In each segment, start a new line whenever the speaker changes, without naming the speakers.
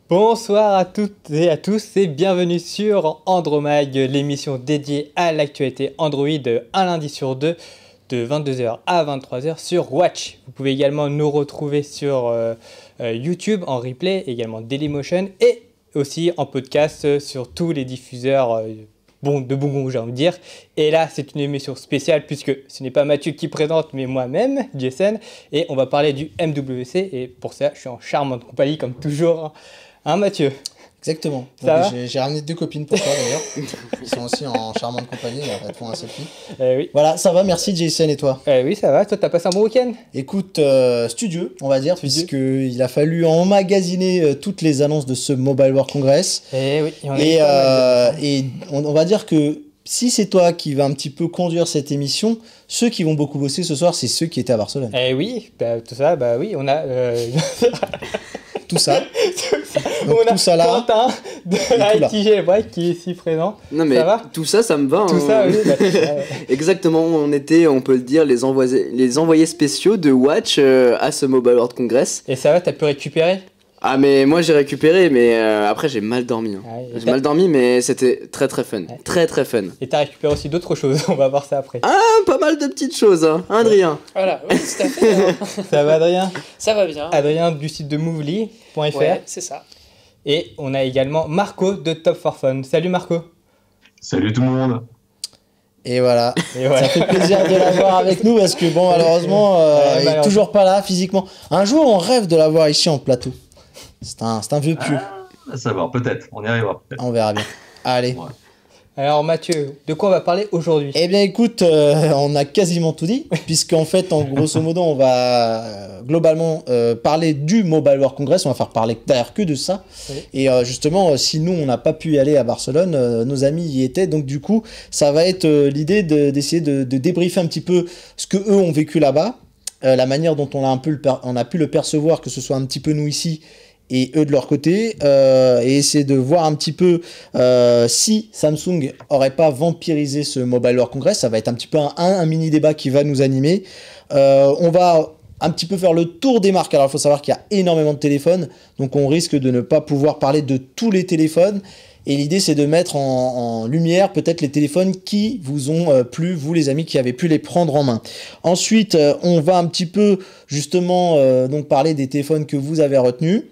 Bonsoir à toutes et à tous et bienvenue sur Andromag, l'émission dédiée à l'actualité Android un lundi sur deux de 22h à 23h sur Watch. Vous pouvez également nous retrouver sur YouTube en replay, également Dailymotion et aussi en podcast sur tous les diffuseurs de bon goût, j'ai envie de dire. Et là, c'est une émission spéciale puisque ce n'est pas Mathieu qui présente, mais moi-même, Jason. Et on va parler du MWC et pour ça, je suis en charmante compagnie comme toujours. Hein Mathieu?
Exactement. J'ai ramené 2 copines pour toi d'ailleurs. Ils sont aussi en charmante compagnie, elles font un selfie.
Oui.
Voilà, ça va, merci Jason, et toi?
Oui, ça va. Toi, t'as passé un bon week-end?
Écoute, studieux, on va dire, puisqu'il a fallu emmagasiner toutes les annonces de ce Mobile World Congress.
Oui,
et on va dire que si c'est toi qui vas un petit peu conduire cette émission, ceux qui vont beaucoup bosser ce soir, c'est ceux qui étaient à Barcelone.
Oui, tout ça, oui, on a...
Tout ça. Donc,
on a
tout ça là.
Quentin de ITG Break qui est ici présent.
Non mais
ça va
tout ça, ça me va.
Tout ça, oui.
Exactement, on était, on peut le dire, les envoyés spéciaux de Watch à ce Mobile World Congress.
Et ça va, t'as pu récupérer?
Ah mais moi j'ai récupéré, mais après j'ai mal dormi. J'ai mal dormi, mais c'était très très fun. Ouais. Très très fun.
Et t'as récupéré aussi d'autres choses, on va voir ça après.
Ah, pas mal de petites choses, hein, Adrien.
Voilà, oui, tout à fait. Hein.
Ça va Adrien?
Ça va bien.
Adrien du site de Movely.fr.
Ouais, c'est ça.
Et on a également Marco de Top for Fun. Salut Marco.
Salut tout le monde.
Et voilà. Ça fait plaisir de l'avoir avec nous parce que bon, malheureusement, il est toujours pas là physiquement. Un jour, on rêve de l'avoir ici en plateau. C'est un vieux pieu.
Ça va, peut-être. On y arrivera peut-être.
On verra bien. Allez.
Ouais.
Alors Mathieu, de quoi on va parler aujourd'hui?
Eh bien écoute, on a quasiment tout dit, puisqu'en fait, en grosso modo, on va globalement parler du Mobile World Congress. On va faire parler d'ailleurs que de ça. Oui. Et justement, si nous, on n'a pas pu y aller à Barcelone, nos amis y étaient. Donc du coup, ça va être l'idée d'essayer de débriefer un petit peu ce que eux ont vécu là-bas, la manière dont on a pu le percevoir, que ce soit un petit peu nous ici, et eux de leur côté, et essayer de voir un petit peu si Samsung aurait pas vampirisé ce Mobile World Congress. Ça va être un petit peu un mini débat qui va nous animer. On va un petit peu faire le tour des marques. Alors il faut savoir qu'il y a énormément de téléphones, donc on risque de ne pas pouvoir parler de tous les téléphones. Et l'idée, c'est de mettre en lumière peut-être les téléphones qui vous ont plu, vous les amis qui avez pu les prendre en main. Ensuite, on va un petit peu justement donc parler des téléphones que vous avez retenus.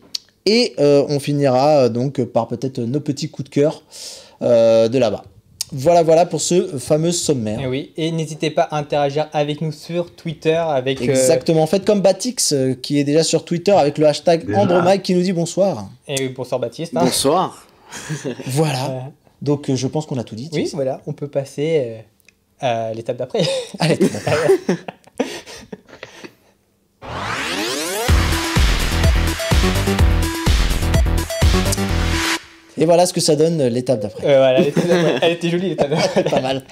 Et on finira donc par peut-être nos petits coups de cœur de là-bas. Voilà pour ce fameux sommaire.
Et oui, et n'hésitez pas à interagir avec nous sur Twitter.
Exactement, faites comme Batix qui est déjà sur Twitter avec le hashtag Andromag qui nous dit bonsoir.
Et oui, bonsoir Baptiste.
Hein. Bonsoir.
Voilà, donc je pense qu'on a tout dit.
Oui, voilà, on peut passer à l'étape d'après.
À l'étape d'après. Et voilà ce que ça donne l'étape d'après.
Voilà, l'étape d'après. Elle était jolie l'étape d'après.
Pas mal.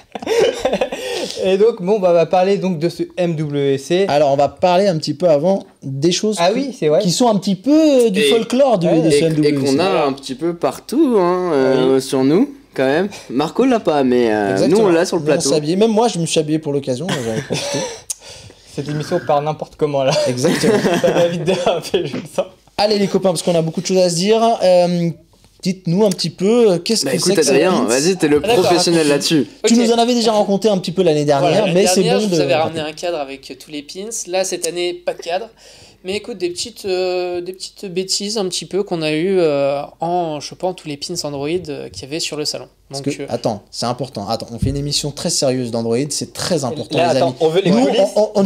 Et donc, bon, on va parler donc de ce MWC.
Alors, on va parler un petit peu avant des choses qui sont un petit peu du folklore de ce MWC.
Et qu'on a un petit peu partout sur nous, quand même. Marco l'a pas, mais nous, on l'a sur le plateau.
Même moi, je me suis habillé pour l'occasion, j'avais profité.
Cette émission part n'importe comment, là.
Exactement.
Ça va vite déraper, je le sens.
Allez, les copains, parce qu'on a beaucoup de choses à se dire. Dites-nous un petit peu, qu'est-ce que c'est que ça?
Adrien, vas-y, t'es le professionnel là-dessus.
Tu nous en avais déjà rencontré un petit peu l'année dernière,
voilà,
mais c'est bon
je vous avais ramené un cadre avec tous les pins. Là, cette année, pas de cadre. Mais écoute, des petites bêtises un petit peu qu'on a eu en chopant tous les pins Android qu'il y avait sur le salon.
Donc, attends, c'est important. Attends, on fait une émission très sérieuse d'Android, c'est très important.
Là,
les amis.
On veut les coulisses.
On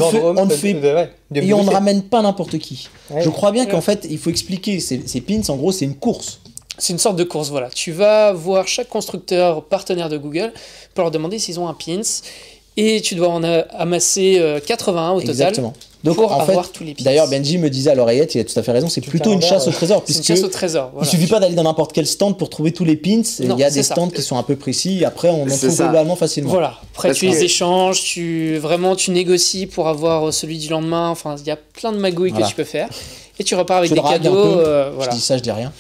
ne ramène pas n'importe qui. Ouais. Je crois bien qu'en fait, il faut expliquer ces pins. En gros, c'est une course.
C'est une sorte de course, voilà. Tu vas voir chaque constructeur partenaire de Google pour leur demander s'ils ont un pins. Et tu dois en amasser 81 au total.
Exactement. Donc
pour
en fait,
avoir tous les pins.
d'ailleurs Benji me disait à l'oreillette, il a tout à fait raison, c'est
Tout
plutôt une
calendrier,
chasse au trésor,
C'est une
puisque
chasse au trésor.
il
Voilà.
suffit pas d'aller dans n'importe quel stand pour trouver tous les pins, il y a
c'est
des
ça.
stands qui sont un peu précis, après on en
C'est
trouve
ça.
globalement facilement.
Voilà. Après,
Parce
tu
que-
les échanges, vraiment, tu négocies pour avoir celui du lendemain. Enfin, il y a plein de magouilles
Voilà.
que tu peux faire. Et tu repars avec
Je
des
drague un
cadeaux.
peu.
Voilà.
Je dis ça, je dis rien.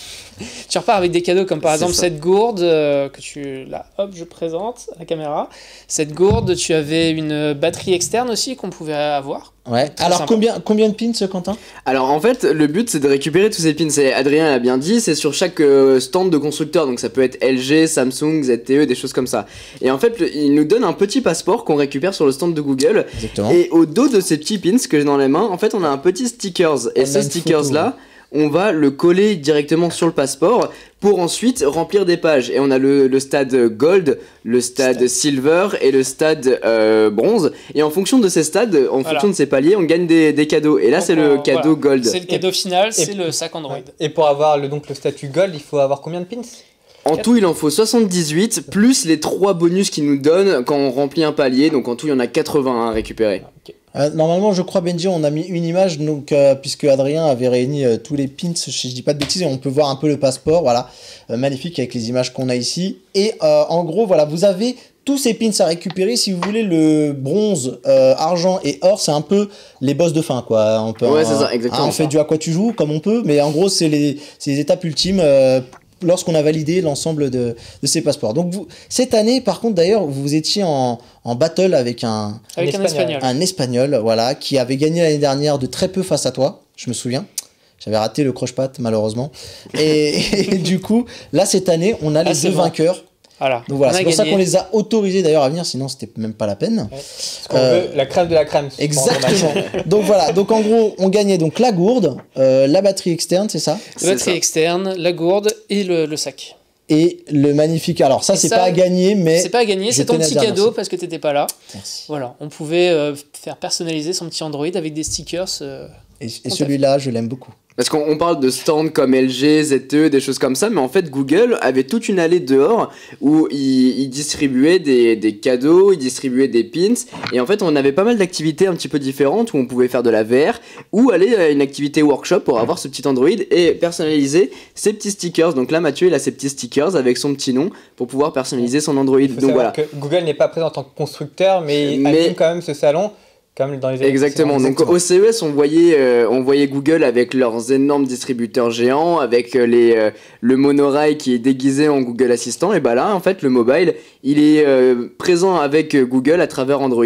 Tu repars avec des cadeaux comme par
C'est
exemple
ça.
cette gourde que tu... Là, hop, je présente à la caméra. Cette gourde, tu avais une batterie externe aussi qu'on pouvait avoir.
Ouais.
Très
Alors
sympa.
combien de pins, Quentin?
Alors en fait, le but c'est de récupérer tous ces pins. Et Adrien l'a bien dit, c'est sur chaque stand de constructeur. Donc ça peut être LG, Samsung, ZTE, des choses comme ça. Et en fait, il nous donne un petit passeport qu'on récupère sur le stand de Google.
Exactement.
Et au dos de ces petits pins que j'ai dans les mains, en fait, on a un petit stickers. Et
On a
ce
une
stickers
photo,
là, on va le coller directement sur le passeport pour ensuite remplir des pages. Et on a le stade gold, le stade silver et le stade bronze. Et en fonction de ces stades, en fonction de ces paliers, on gagne des cadeaux. Et là,
Donc,
c'est le cadeau
voilà.
gold.
C'est le cadeau final, c'est
et-
le sac Android.
Et pour avoir donc le statut gold, il faut avoir combien de pins?
En tout, il en faut 78, plus les 3 bonus qu'il nous donne quand on remplit un palier. Donc en tout, il y en a 80 à récupérer.
Normalement, je crois, Benji, on a mis une image, donc, puisque Adrien avait réuni tous les pins, je dis pas de bêtises, et on peut voir un peu le passeport, voilà, magnifique avec les images qu'on a ici. Et en gros, voilà, vous avez tous ces pins à récupérer. Si vous voulez, le bronze, argent et or, c'est un peu les boss de fin, quoi. On peut,
Ouais, c'est ça, exactement.
on fait du à quoi tu joues, comme on peut, mais en gros, c'est les étapes ultimes. Lorsqu'on a validé l'ensemble de ces passeports. Donc cette année, par contre, d'ailleurs, vous étiez en battle avec un Espagnol, voilà, qui avait gagné l'année dernière de très peu face à toi, je me souviens. J'avais raté le croche-patte, malheureusement. Et du coup, là, cette année, on a les
c'est
deux
bon.
vainqueurs.
Voilà.
Donc voilà,
On a
c'est pour ça
gagné.
qu'on les a autorisés d'ailleurs à venir, sinon c'était même pas la peine.
Parce qu'on veut la crème de la crème.
Exactement. Donc voilà, donc en gros, on gagnait donc la gourde, la batterie externe, c'est ça?
La batterie externe, la gourde et le sac.
Et le magnifique. Alors ça,
Et
c'est
ça,
pas à gagner, mais
C'est pas à gagner,
je
c'est ton
tenais à
petit
dire
cadeau
merci.
parce que t'étais pas là.
Merci.
Voilà, on pouvait faire personnaliser son petit Android avec des stickers.
Et celui-là, je l'aime beaucoup.
Parce qu'on parle de stands comme LG, ZTE, des choses comme ça, mais en fait Google avait toute une allée dehors où il distribuait des cadeaux, il distribuait des pins, et en fait on avait pas mal d'activités un petit peu différentes où on pouvait faire de la VR, ou aller à une activité workshop pour avoir ce petit Android et personnaliser ses petits stickers. Donc là Mathieu il a ses petits stickers avec son petit nom pour pouvoir personnaliser son Android.
Il faut
Donc
savoir
voilà.
que Google n'est pas présent en tant que constructeur, mais il anime quand même ce salon, comme dans les années
Exactement.
précédentes.
Donc au CES, on voyait Google avec leurs énormes distributeurs géants, avec le monorail qui est déguisé en Google Assistant. Et bah là, en fait, le mobile, il est présent avec Google à travers Android,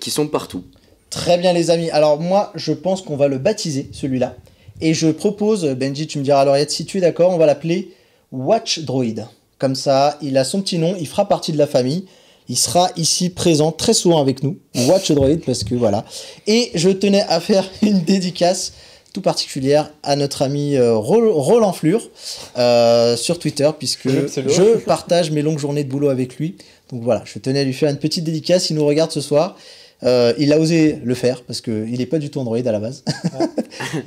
qui sont partout.
Très bien les amis. Alors moi, je pense qu'on va le baptiser, celui-là. Et je propose, Benji, tu me diras à l'oreillette si tu es d'accord, on va l'appeler Watch Droid. Comme ça, il a son petit nom, il fera partie de la famille. Il sera ici présent très souvent avec nous, Watch Droid, parce que voilà. Et je tenais à faire une dédicace tout particulière à notre ami Roland Fleur sur Twitter, puisque je partage mes longues journées de boulot avec lui. Donc voilà, je tenais à lui faire une petite dédicace. Il nous regarde ce soir. Il a osé le faire parce qu'il n'est pas du tout Android à la base. Ouais.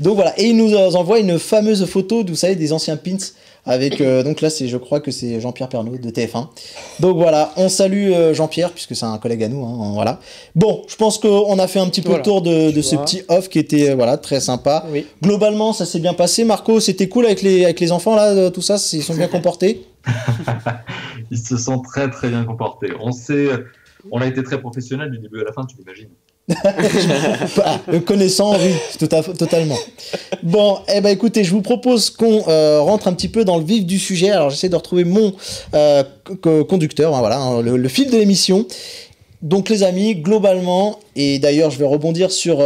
Donc voilà, et il nous envoie une fameuse photo, vous savez, des anciens pins avec donc là je crois que c'est Jean-Pierre Pernaut de TF1. Donc voilà, on salue Jean-Pierre puisque c'est un collègue à nous, hein, voilà. Bon, je pense qu'on a fait un petit peu le tour de ce petit off qui était voilà très sympa. Oui. Globalement, ça s'est bien passé. Marco, c'était cool avec les enfants là, tout ça, ils sont bien comportés.
Ils se sont très très bien comportés. On a été très professionnel du début à la fin, tu l'imagines.
Connaissant, oui, totalement. Bon, eh ben écoutez, je vous propose qu'on rentre un petit peu dans le vif du sujet. Alors j'essaie de retrouver mon conducteur, hein, voilà, hein, le fil de l'émission. Donc les amis, globalement, et d'ailleurs je vais rebondir sur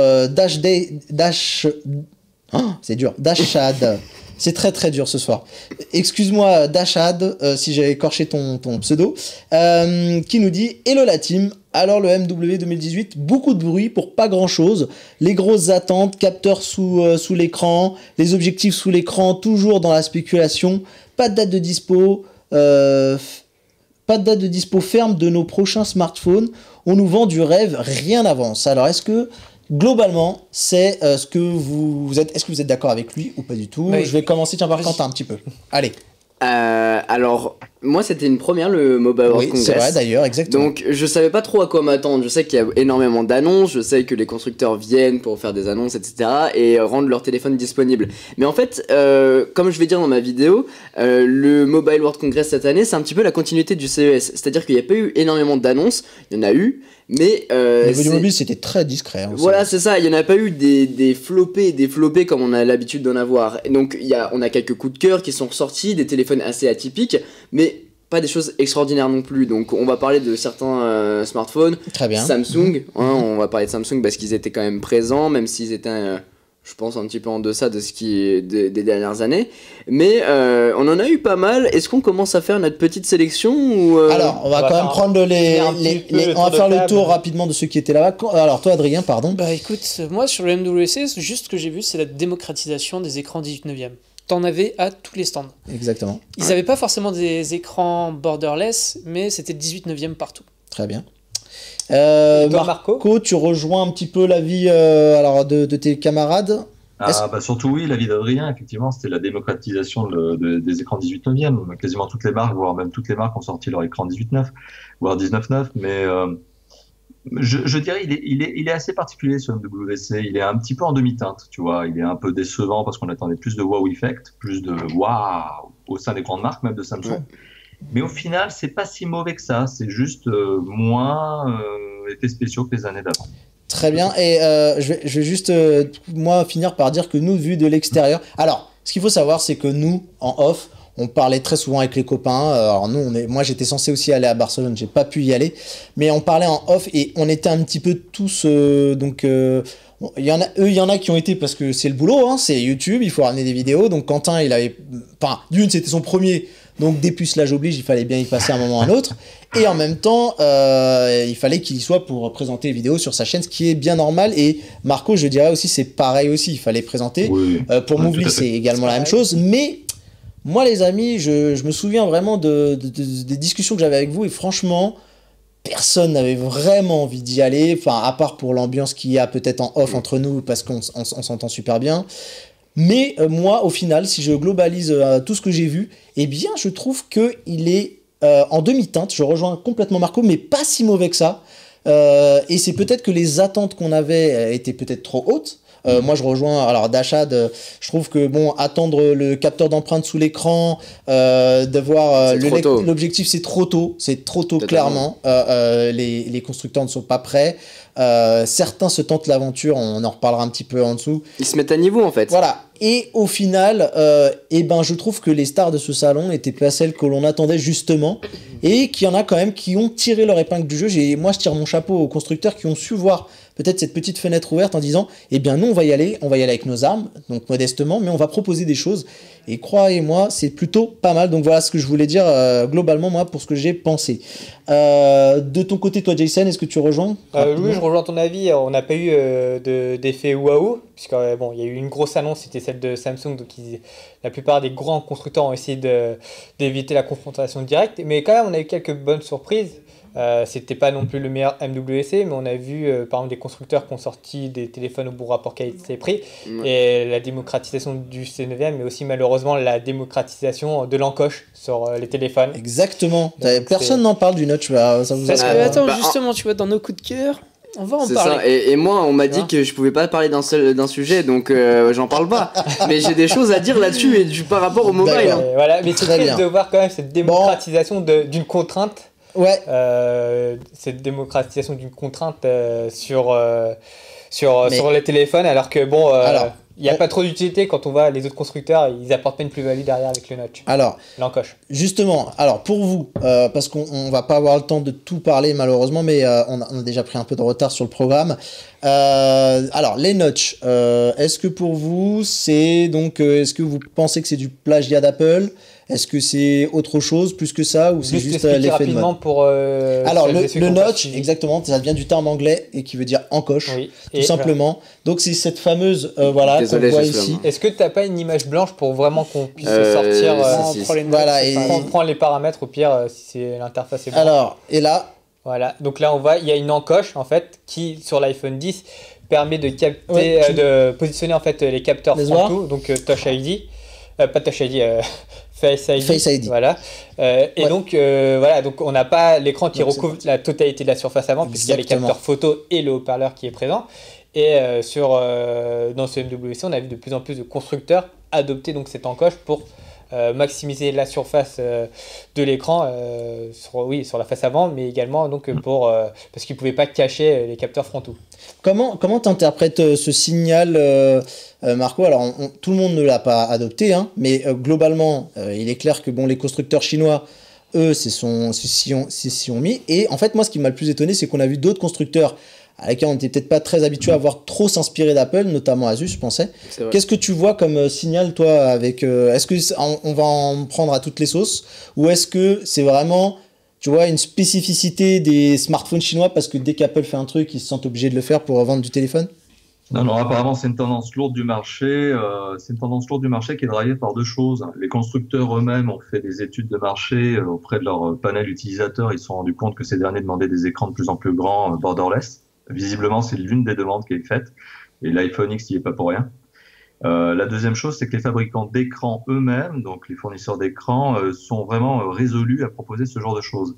c'est dur, Dashad. C'est très très dur ce soir. Excuse-moi Dashad si j'ai écorché ton pseudo, qui nous dit « Hello la team, alors le MW 2018, beaucoup de bruit pour pas grand-chose, les grosses attentes, capteurs sous l'écran, les objectifs sous l'écran, toujours dans la spéculation, pas de date de dispo, ferme de nos prochains smartphones, on nous vend du rêve, rien n'avance. » Alors est-ce que globalement, c'est ce que vous êtes. Est-ce que vous êtes d'accord avec lui ou pas du tout? Oui. Je vais commencer par Quentin un petit peu. Allez.
Alors, Moi, c'était une première, le Mobile World
Oui,
Congress.
c'est vrai d'ailleurs, exactement.
Donc, je savais pas trop à quoi m'attendre. Je sais qu'il y a énormément d'annonces, je sais que les constructeurs viennent pour faire des annonces, etc. et rendre leur téléphone disponible. Mais en fait, comme je vais dire dans ma vidéo, le Mobile World Congress cette année, c'est un petit peu la continuité du CES. C'est-à-dire qu'il n'y a pas eu énormément d'annonces, il y en a eu, mais...
Au niveau du mobile, c'était très discret. Hein,
voilà, c'est ça, il n'y en a pas eu des floppés et des floppés comme on a l'habitude d'en avoir. Et donc, on a quelques coups de cœur qui sont ressortis, des téléphones assez atypiques, mais pas des choses extraordinaires non plus. Donc, on va parler de certains smartphones.
Très bien.
Samsung, on va parler de Samsung parce qu'ils étaient quand même présents, même s'ils étaient... je pense un petit peu en deçà de ce qui des dernières années, mais on en a eu pas mal. Est-ce qu'on commence à faire notre petite sélection ou
Alors, on va quand même prendre on va faire le tour rapidement de ceux qui étaient là-bas. Alors, toi, Adrien, pardon.
Bah écoute, moi sur le MWC, juste ce que j'ai vu, c'est la démocratisation des écrans 18/9. T'en avais à tous les stands.
Exactement.
Ils n'avaient pas forcément des écrans borderless, mais c'était 18/9 partout.
Très bien.
Et toi, Marco,
tu rejoins un petit peu l'avis alors de tes camarades.
Surtout oui, l'avis d'Adrien, effectivement, c'était la démocratisation des écrans 18/9. Quasiment toutes les marques, voire même toutes les marques ont sorti leur écran 18/9, voire 19/9, mais je dirais il est assez particulier ce MWC. Il est un petit peu en demi-teinte, tu vois. Il est un peu décevant parce qu'on attendait plus de wow effect, plus de wow au sein des grandes marques, même de Samsung. Ouais. Mais au final, c'est pas si mauvais que ça. C'est juste moins effets spéciaux que les années d'avant.
Très bien. Et je vais juste moi finir par dire que nous, vu de l'extérieur. Alors, ce qu'il faut savoir, c'est que nous, en off, on parlait très souvent avec les copains. Alors nous, moi j'étais censé aussi aller à Barcelone, j'ai pas pu y aller, mais on parlait en off et on était un petit peu tous il y en a qui ont été parce que c'est le boulot, hein, c'est YouTube, il faut ramener des vidéos. Donc Quentin, c'était son premier, donc dépucelage oblige, il fallait bien y passer à un moment ou à un autre. Et en même temps, il fallait qu'il y soit pour présenter les vidéos sur sa chaîne, ce qui est bien normal. Et Marco, je dirais aussi, c'est pareil aussi, il fallait présenter.
Oui,
pour Mouvli, c'est également la même chose, mais moi, les amis, je me souviens vraiment des discussions que j'avais avec vous et franchement, personne n'avait vraiment envie d'y aller, enfin, à part pour l'ambiance qu'il y a peut-être en off entre nous parce qu'on s'entend super bien. Mais moi, au final, si je globalise tout ce que j'ai vu, eh bien, je trouve qu'il est en demi-teinte. Je rejoins complètement Marco, mais pas si mauvais que ça. Et c'est peut-être que les attentes qu'on avait étaient peut-être trop hautes. Moi je rejoins alors Dashad, je trouve que attendre le capteur d'empreinte sous l'écran, de voir l'objectif, c'est trop tôt clairement. Les constructeurs ne sont pas prêts. Certains se tentent l'aventure, on en reparlera un petit peu en dessous.
Ils se mettent à niveau en fait.
Voilà. Et au final, je trouve que les stars de ce salon n'étaient pas celles que l'on attendait justement, et qu'il y en a quand même qui ont tiré leur épingle du jeu. Moi je tire mon chapeau aux constructeurs qui ont su voir peut-être cette petite fenêtre ouverte en disant nous on va y aller avec nos armes, donc modestement, mais on va proposer des choses, et croyez-moi c'est plutôt pas mal. Donc voilà ce que je voulais dire globalement moi pour ce que j'ai pensé. De ton côté toi Jason, est-ce que tu rejoins?
Oui, je rejoins ton avis. On n'a pas eu d'effet waouh, puisque il y a eu une grosse annonce, c'était celle de Samsung, donc la plupart des grands constructeurs ont essayé d'éviter la confrontation directe, mais quand même on a eu quelques bonnes surprises. C'était pas non plus le meilleur MWC, mais on a vu par exemple des constructeurs qui ont sorti des téléphones au bon rapport qualité-prix, et la démocratisation du C9e, mais aussi malheureusement la démocratisation de l'encoche sur les téléphones.
Exactement. Donc, personne n'en parle du notch. Ça vous
justement, tu vois, dans nos coups de cœur, on va en parler.
Ça. Et moi, on m'a dit que je pouvais pas parler d'un sujet, donc j'en parle pas. Mais j'ai des choses à dire là-dessus et par rapport au mobile.
Voilà, mais c'est triste de voir quand même cette démocratisation d'une contrainte.
Ouais.
Cette démocratisation d'une contrainte sur les téléphones, alors que il n'y a pas trop d'utilité quand on voit les autres constructeurs, ils apportent pas une plus-value derrière avec le notch.
Alors,
l'encoche.
Justement, pour vous, parce qu'on va pas avoir le temps de tout parler malheureusement, mais on a déjà pris un peu de retard sur le programme. Alors, les notch, est-ce que pour vous, est-ce que vous pensez que c'est du plagiat d'Apple ? Est-ce que c'est autre chose plus que ça, ou c'est juste l'effet de mode?
Pour
alors le notch, exactement, ça vient du terme anglais et qui veut dire encoche, tout simplement. Voilà. Donc c'est cette fameuse qu'on voit ici.
Est-ce que t'as pas une image blanche pour vraiment qu'on puisse sortir prendre les paramètres au pire si c'est l'interface est blanche.
Alors et là.
Voilà, donc là on voit, il y a une encoche en fait qui sur l'iPhone 10 permet de capter, de positionner en fait les capteurs frontaux, donc Touch ID, pas Touch ID. Face ID. Voilà. Et donc, voilà, donc on n'a pas l'écran qui recouvre la totalité de la surface avant, puisqu'il y a les capteurs photo et le haut-parleur qui est présent. Et dans ce MWC, on a vu de plus en plus de constructeurs adopter donc cette encoche pour maximiser la surface de l'écran sur la face avant, mais également donc, parce qu'ils ne pouvaient pas cacher les capteurs frontaux.
Comment tu interprètes ce signal, Marco? Alors, tout le monde ne l'a pas adopté, hein, mais globalement, il est clair que les constructeurs chinois, eux, s'y ont mis. Et en fait, moi, ce qui m'a le plus étonné, c'est qu'on a vu d'autres constructeurs à laquelle on n'était peut-être pas très habitué à voir trop s'inspirer d'Apple, notamment Asus, je pensais. Qu'est-ce que tu vois comme signal, toi, avec... est-ce qu'on va en prendre à toutes les sauces, ou est-ce que c'est vraiment, tu vois, une spécificité des smartphones chinois, parce que dès qu'Apple fait un truc, ils se sentent obligés de le faire pour vendre du téléphone?
Non, apparemment, c'est une tendance lourde du marché. C'est une tendance lourde du marché qui est drivé par deux choses. Les constructeurs eux-mêmes ont fait des études de marché auprès de leur panel utilisateur. Ils se sont rendus compte que ces derniers demandaient des écrans de plus en plus grands, borderless. Visiblement, c'est l'une des demandes qui est faite, et l'iPhone X n'y est pas pour rien. La deuxième chose, c'est que les fabricants d'écrans eux-mêmes, donc les fournisseurs d'écrans, sont vraiment résolus à proposer ce genre de choses.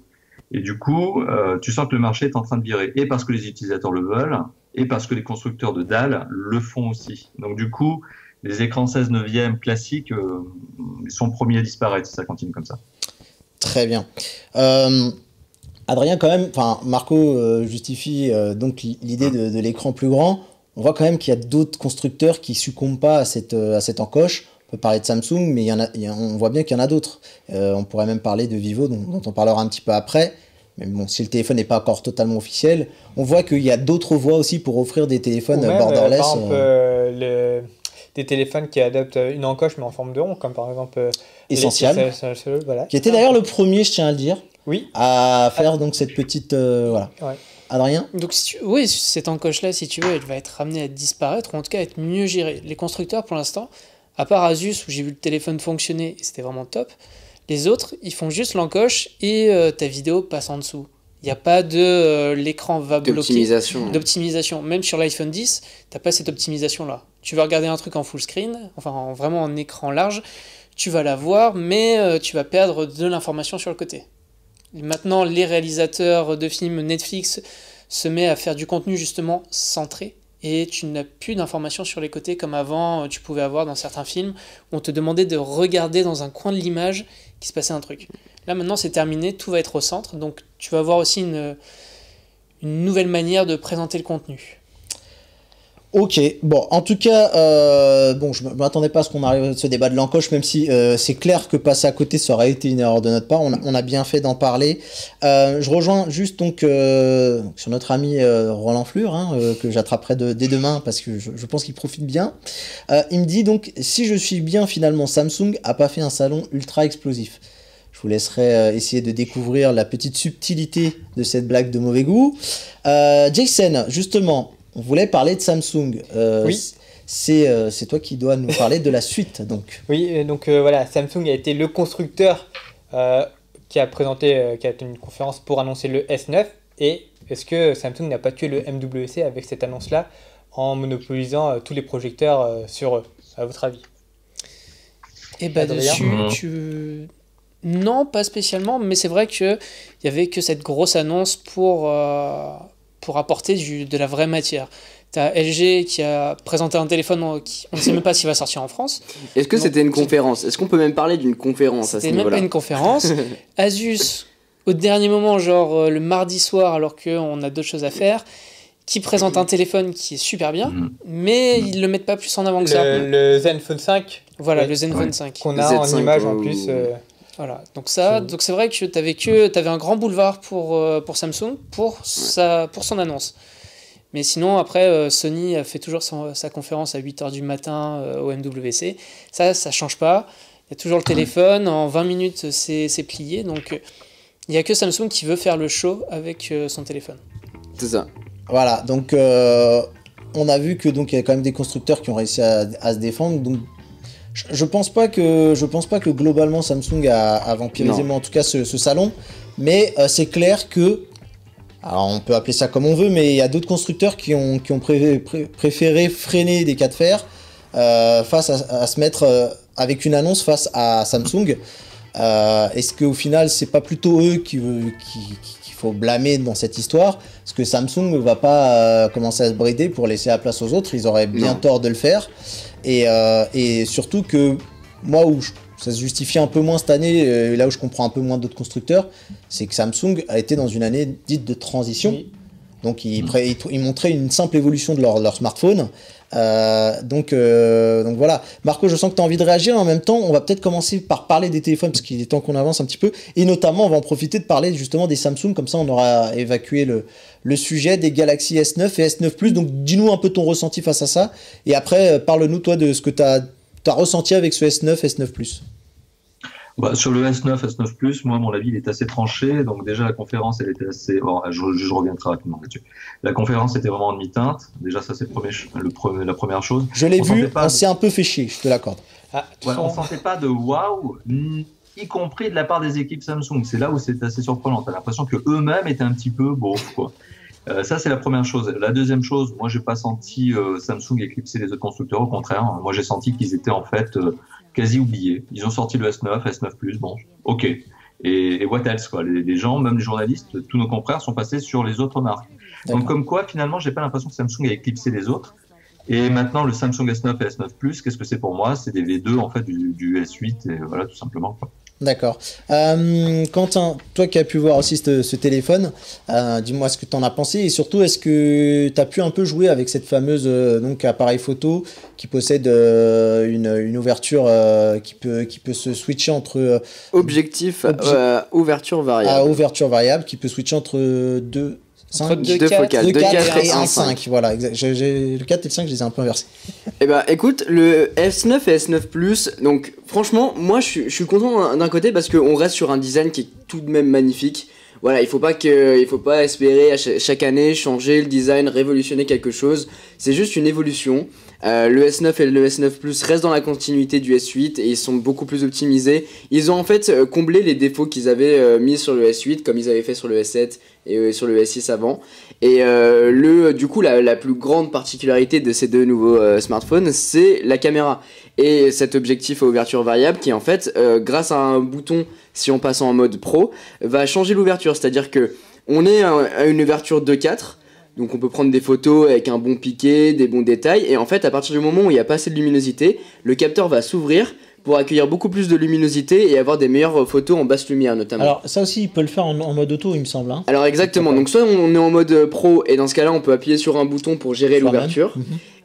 Et du coup, tu sens que le marché est en train de virer, et parce que les utilisateurs le veulent, et parce que les constructeurs de dalles le font aussi. Donc du coup, les écrans 16/9 classiques sont premiers à disparaître si ça continue comme ça.
Très bien. Adrien, quand même, Marco justifie donc l'idée de l'écran plus grand. On voit quand même qu'il y a d'autres constructeurs qui succombent pas à cette encoche. On peut parler de Samsung, mais on voit bien qu'il y en a d'autres. On pourrait même parler de Vivo, dont on parlera un petit peu après. Mais bon, si le téléphone n'est pas encore totalement officiel, on voit qu'il y a d'autres voies aussi pour offrir des téléphones borderless.
Par exemple, des téléphones qui adoptent une encoche mais en forme de rond, comme par exemple
Essential,
voilà.
Qui était d'ailleurs le premier, je tiens à le dire, à faire donc cette petite... voilà.
Ouais.
Adrien?
Donc, oui, cette encoche-là, si tu veux, elle va être amenée à disparaître, ou en tout cas à être mieux gérée. Les constructeurs, pour l'instant, à part Asus, où j'ai vu le téléphone fonctionner, et c'était vraiment top, les autres, ils font juste l'encoche et ta vidéo passe en dessous. Il n'y a pas de l'écran va bloquer. D'optimisation. Même sur l'iPhone 10, tu n'as pas cette optimisation-là. Tu vas regarder un truc en full screen, vraiment en écran large, tu vas la voir, mais tu vas perdre de l'information sur le côté. Et maintenant, les réalisateurs de films Netflix se mettent à faire du contenu justement centré, et tu n'as plus d'informations sur les côtés comme avant tu pouvais avoir dans certains films où on te demandait de regarder dans un coin de l'image qu'il se passait un truc. Là maintenant c'est terminé, tout va être au centre, donc tu vas avoir aussi une nouvelle manière de présenter le contenu.
Ok, bon, en tout cas, je ne m'attendais pas à ce qu'on arrive à ce débat de l'encoche, même si c'est clair que passer à côté, ça aurait été une erreur de notre part. On a bien fait d'en parler. Je rejoins juste donc sur notre ami Roland Flure, que j'attraperai dès demain parce que je pense qu'il profite bien. Il me dit donc, si je suis bien, finalement, Samsung a pas fait un salon ultra explosif. Je vous laisserai essayer de découvrir la petite subtilité de cette blague de mauvais goût. Jason, justement... On voulait parler de Samsung.
Oui.
C'est toi qui dois nous parler de la suite. Donc.
Oui, donc voilà, Samsung a été le constructeur qui a fait une conférence pour annoncer le S9. Et est-ce que Samsung n'a pas tué le MWC avec cette annonce-là en monopolisant tous les projecteurs sur eux, à votre avis?
Et dessus, non, pas spécialement, mais c'est vrai qu'il n'y avait que cette grosse annonce pour apporter de la vraie matière. Tu as LG qui a présenté un téléphone, on ne sait même pas s'il va sortir en France.
Est-ce que c'était une conférence? Est-ce qu'on peut même parler d'une conférence à ce niveau-là?
C'était même pas une conférence. Asus, au dernier moment, genre le mardi soir, alors qu'on a d'autres choses à faire, qui présente un téléphone qui est super bien, mais ils ne le mettent pas plus en avant que ça.
Le Zenfone 5.
Voilà, le Zenfone 5.
Qu'on a en image en plus.
Voilà, donc c'est vrai que t'avais un grand boulevard pour Samsung pour son annonce. Mais sinon, après, Sony a fait toujours sa conférence à 8h du matin au MWC. Ça change pas. Il y a toujours le téléphone, en 20 minutes, c'est plié. Donc, il n'y a que Samsung qui veut faire le show avec son téléphone.
C'est ça.
Voilà, donc on a vu que donc il y a quand même des constructeurs qui ont réussi à se défendre. Donc, je pense pas que globalement Samsung a vampirisé, en tout cas ce salon, mais c'est clair que, alors on peut appeler ça comme on veut, mais il y a d'autres constructeurs qui ont préféré freiner des cas de fer face à se mettre avec une annonce face à Samsung. Est-ce qu'au final, c'est pas plutôt eux qu'il faut blâmer dans cette histoire? Parce que Samsung ne va pas commencer à se brider pour laisser la place aux autres. Ils auraient bien tort de le faire. Et surtout que moi, ça se justifie un peu moins cette année, là où je comprends un peu moins d'autres constructeurs, c'est que Samsung a été dans une année dite de transition. Oui. Donc ils montraient une simple évolution de leur smartphone. Donc voilà. Marco, je sens que tu as envie de réagir. En même temps, on va peut-être commencer par parler des téléphones parce qu'il est temps qu'on avance un petit peu. Et notamment, on va en profiter de parler justement des Samsung. Comme ça, on aura évacué le sujet des Galaxy S9 et S9 Plus. Donc dis-nous un peu ton ressenti face à ça. Et après, parle-nous toi de ce que tu as ressenti avec ce S9, S9 Plus.
Bah, sur le S9, S9 Plus, moi, mon avis, il est assez tranché. Donc, déjà, la conférence, elle était assez. Bon, je reviens très rapidement là-dessus. La conférence était vraiment en demi-teinte. Déjà, ça, c'est la première chose.
Je l'ai vu, on s'est un peu fait chier, je te l'accorde.
On ne sentait pas de waouh, y compris de la part des équipes Samsung. C'est là où c'est assez surprenant. Tu as l'impression qu'eux-mêmes étaient un petit peu bof, quoi. Ça, c'est la première chose. La deuxième chose, moi, j'ai pas senti Samsung éclipser les autres constructeurs. Au contraire, moi, j'ai senti qu'ils étaient en fait quasi oubliés. Ils ont sorti le S9, S9 Plus, bon, ok. Et what else, quoi. Les gens, même les journalistes, tous nos confrères sont passés sur les autres marques. Donc, comme quoi, finalement, j'ai pas l'impression que Samsung a éclipsé les autres. Et maintenant, le Samsung S9 et S9 Plus, qu'est-ce que c'est pour moi? C'est des V2 en fait du S8 et voilà, tout simplement, quoi.
D'accord. Quentin, toi qui as pu voir aussi ce téléphone, dis-moi ce que tu en as pensé et surtout est-ce que tu as pu un peu jouer avec cette fameuse donc appareil photo qui possède une ouverture qui peut se switcher entre
ouverture variable.
Ouverture variable qui peut switcher entre deux
focales, 2, 4 et 1,
5. Voilà, le 4 et le 5, je les ai un peu inversés.
Eh ben, écoute, le S9 et S9 Plus, donc franchement, moi je suis content d'un côté parce qu'on reste sur un design qui est tout de même magnifique. Voilà, il faut pas espérer à chaque année changer le design, révolutionner quelque chose. C'est juste une évolution. Le S9 et le S9 Plus restent dans la continuité du S8 et ils sont beaucoup plus optimisés. Ils ont en fait comblé les défauts qu'ils avaient mis sur le S8 comme ils avaient fait sur le S7 et sur le S6 avant. Et du coup, la plus grande particularité de ces deux nouveaux smartphones, c'est la caméra. Et cet objectif à ouverture variable qui en fait, grâce à un bouton, si on passe en mode pro, va changer l'ouverture. C'est-à-dire que on est à une ouverture 2.4. Donc on peut prendre des photos avec un bon piqué, des bons détails, et en fait à partir du moment où il n'y a pas assez de luminosité, le capteur va s'ouvrir pour accueillir beaucoup plus de luminosité et avoir des meilleures photos en basse lumière notamment.
Alors ça aussi il peut le faire en mode auto il me semble. Hein.
Alors exactement, donc soit on est en mode pro et dans ce cas là on peut appuyer sur un bouton pour gérer l'ouverture,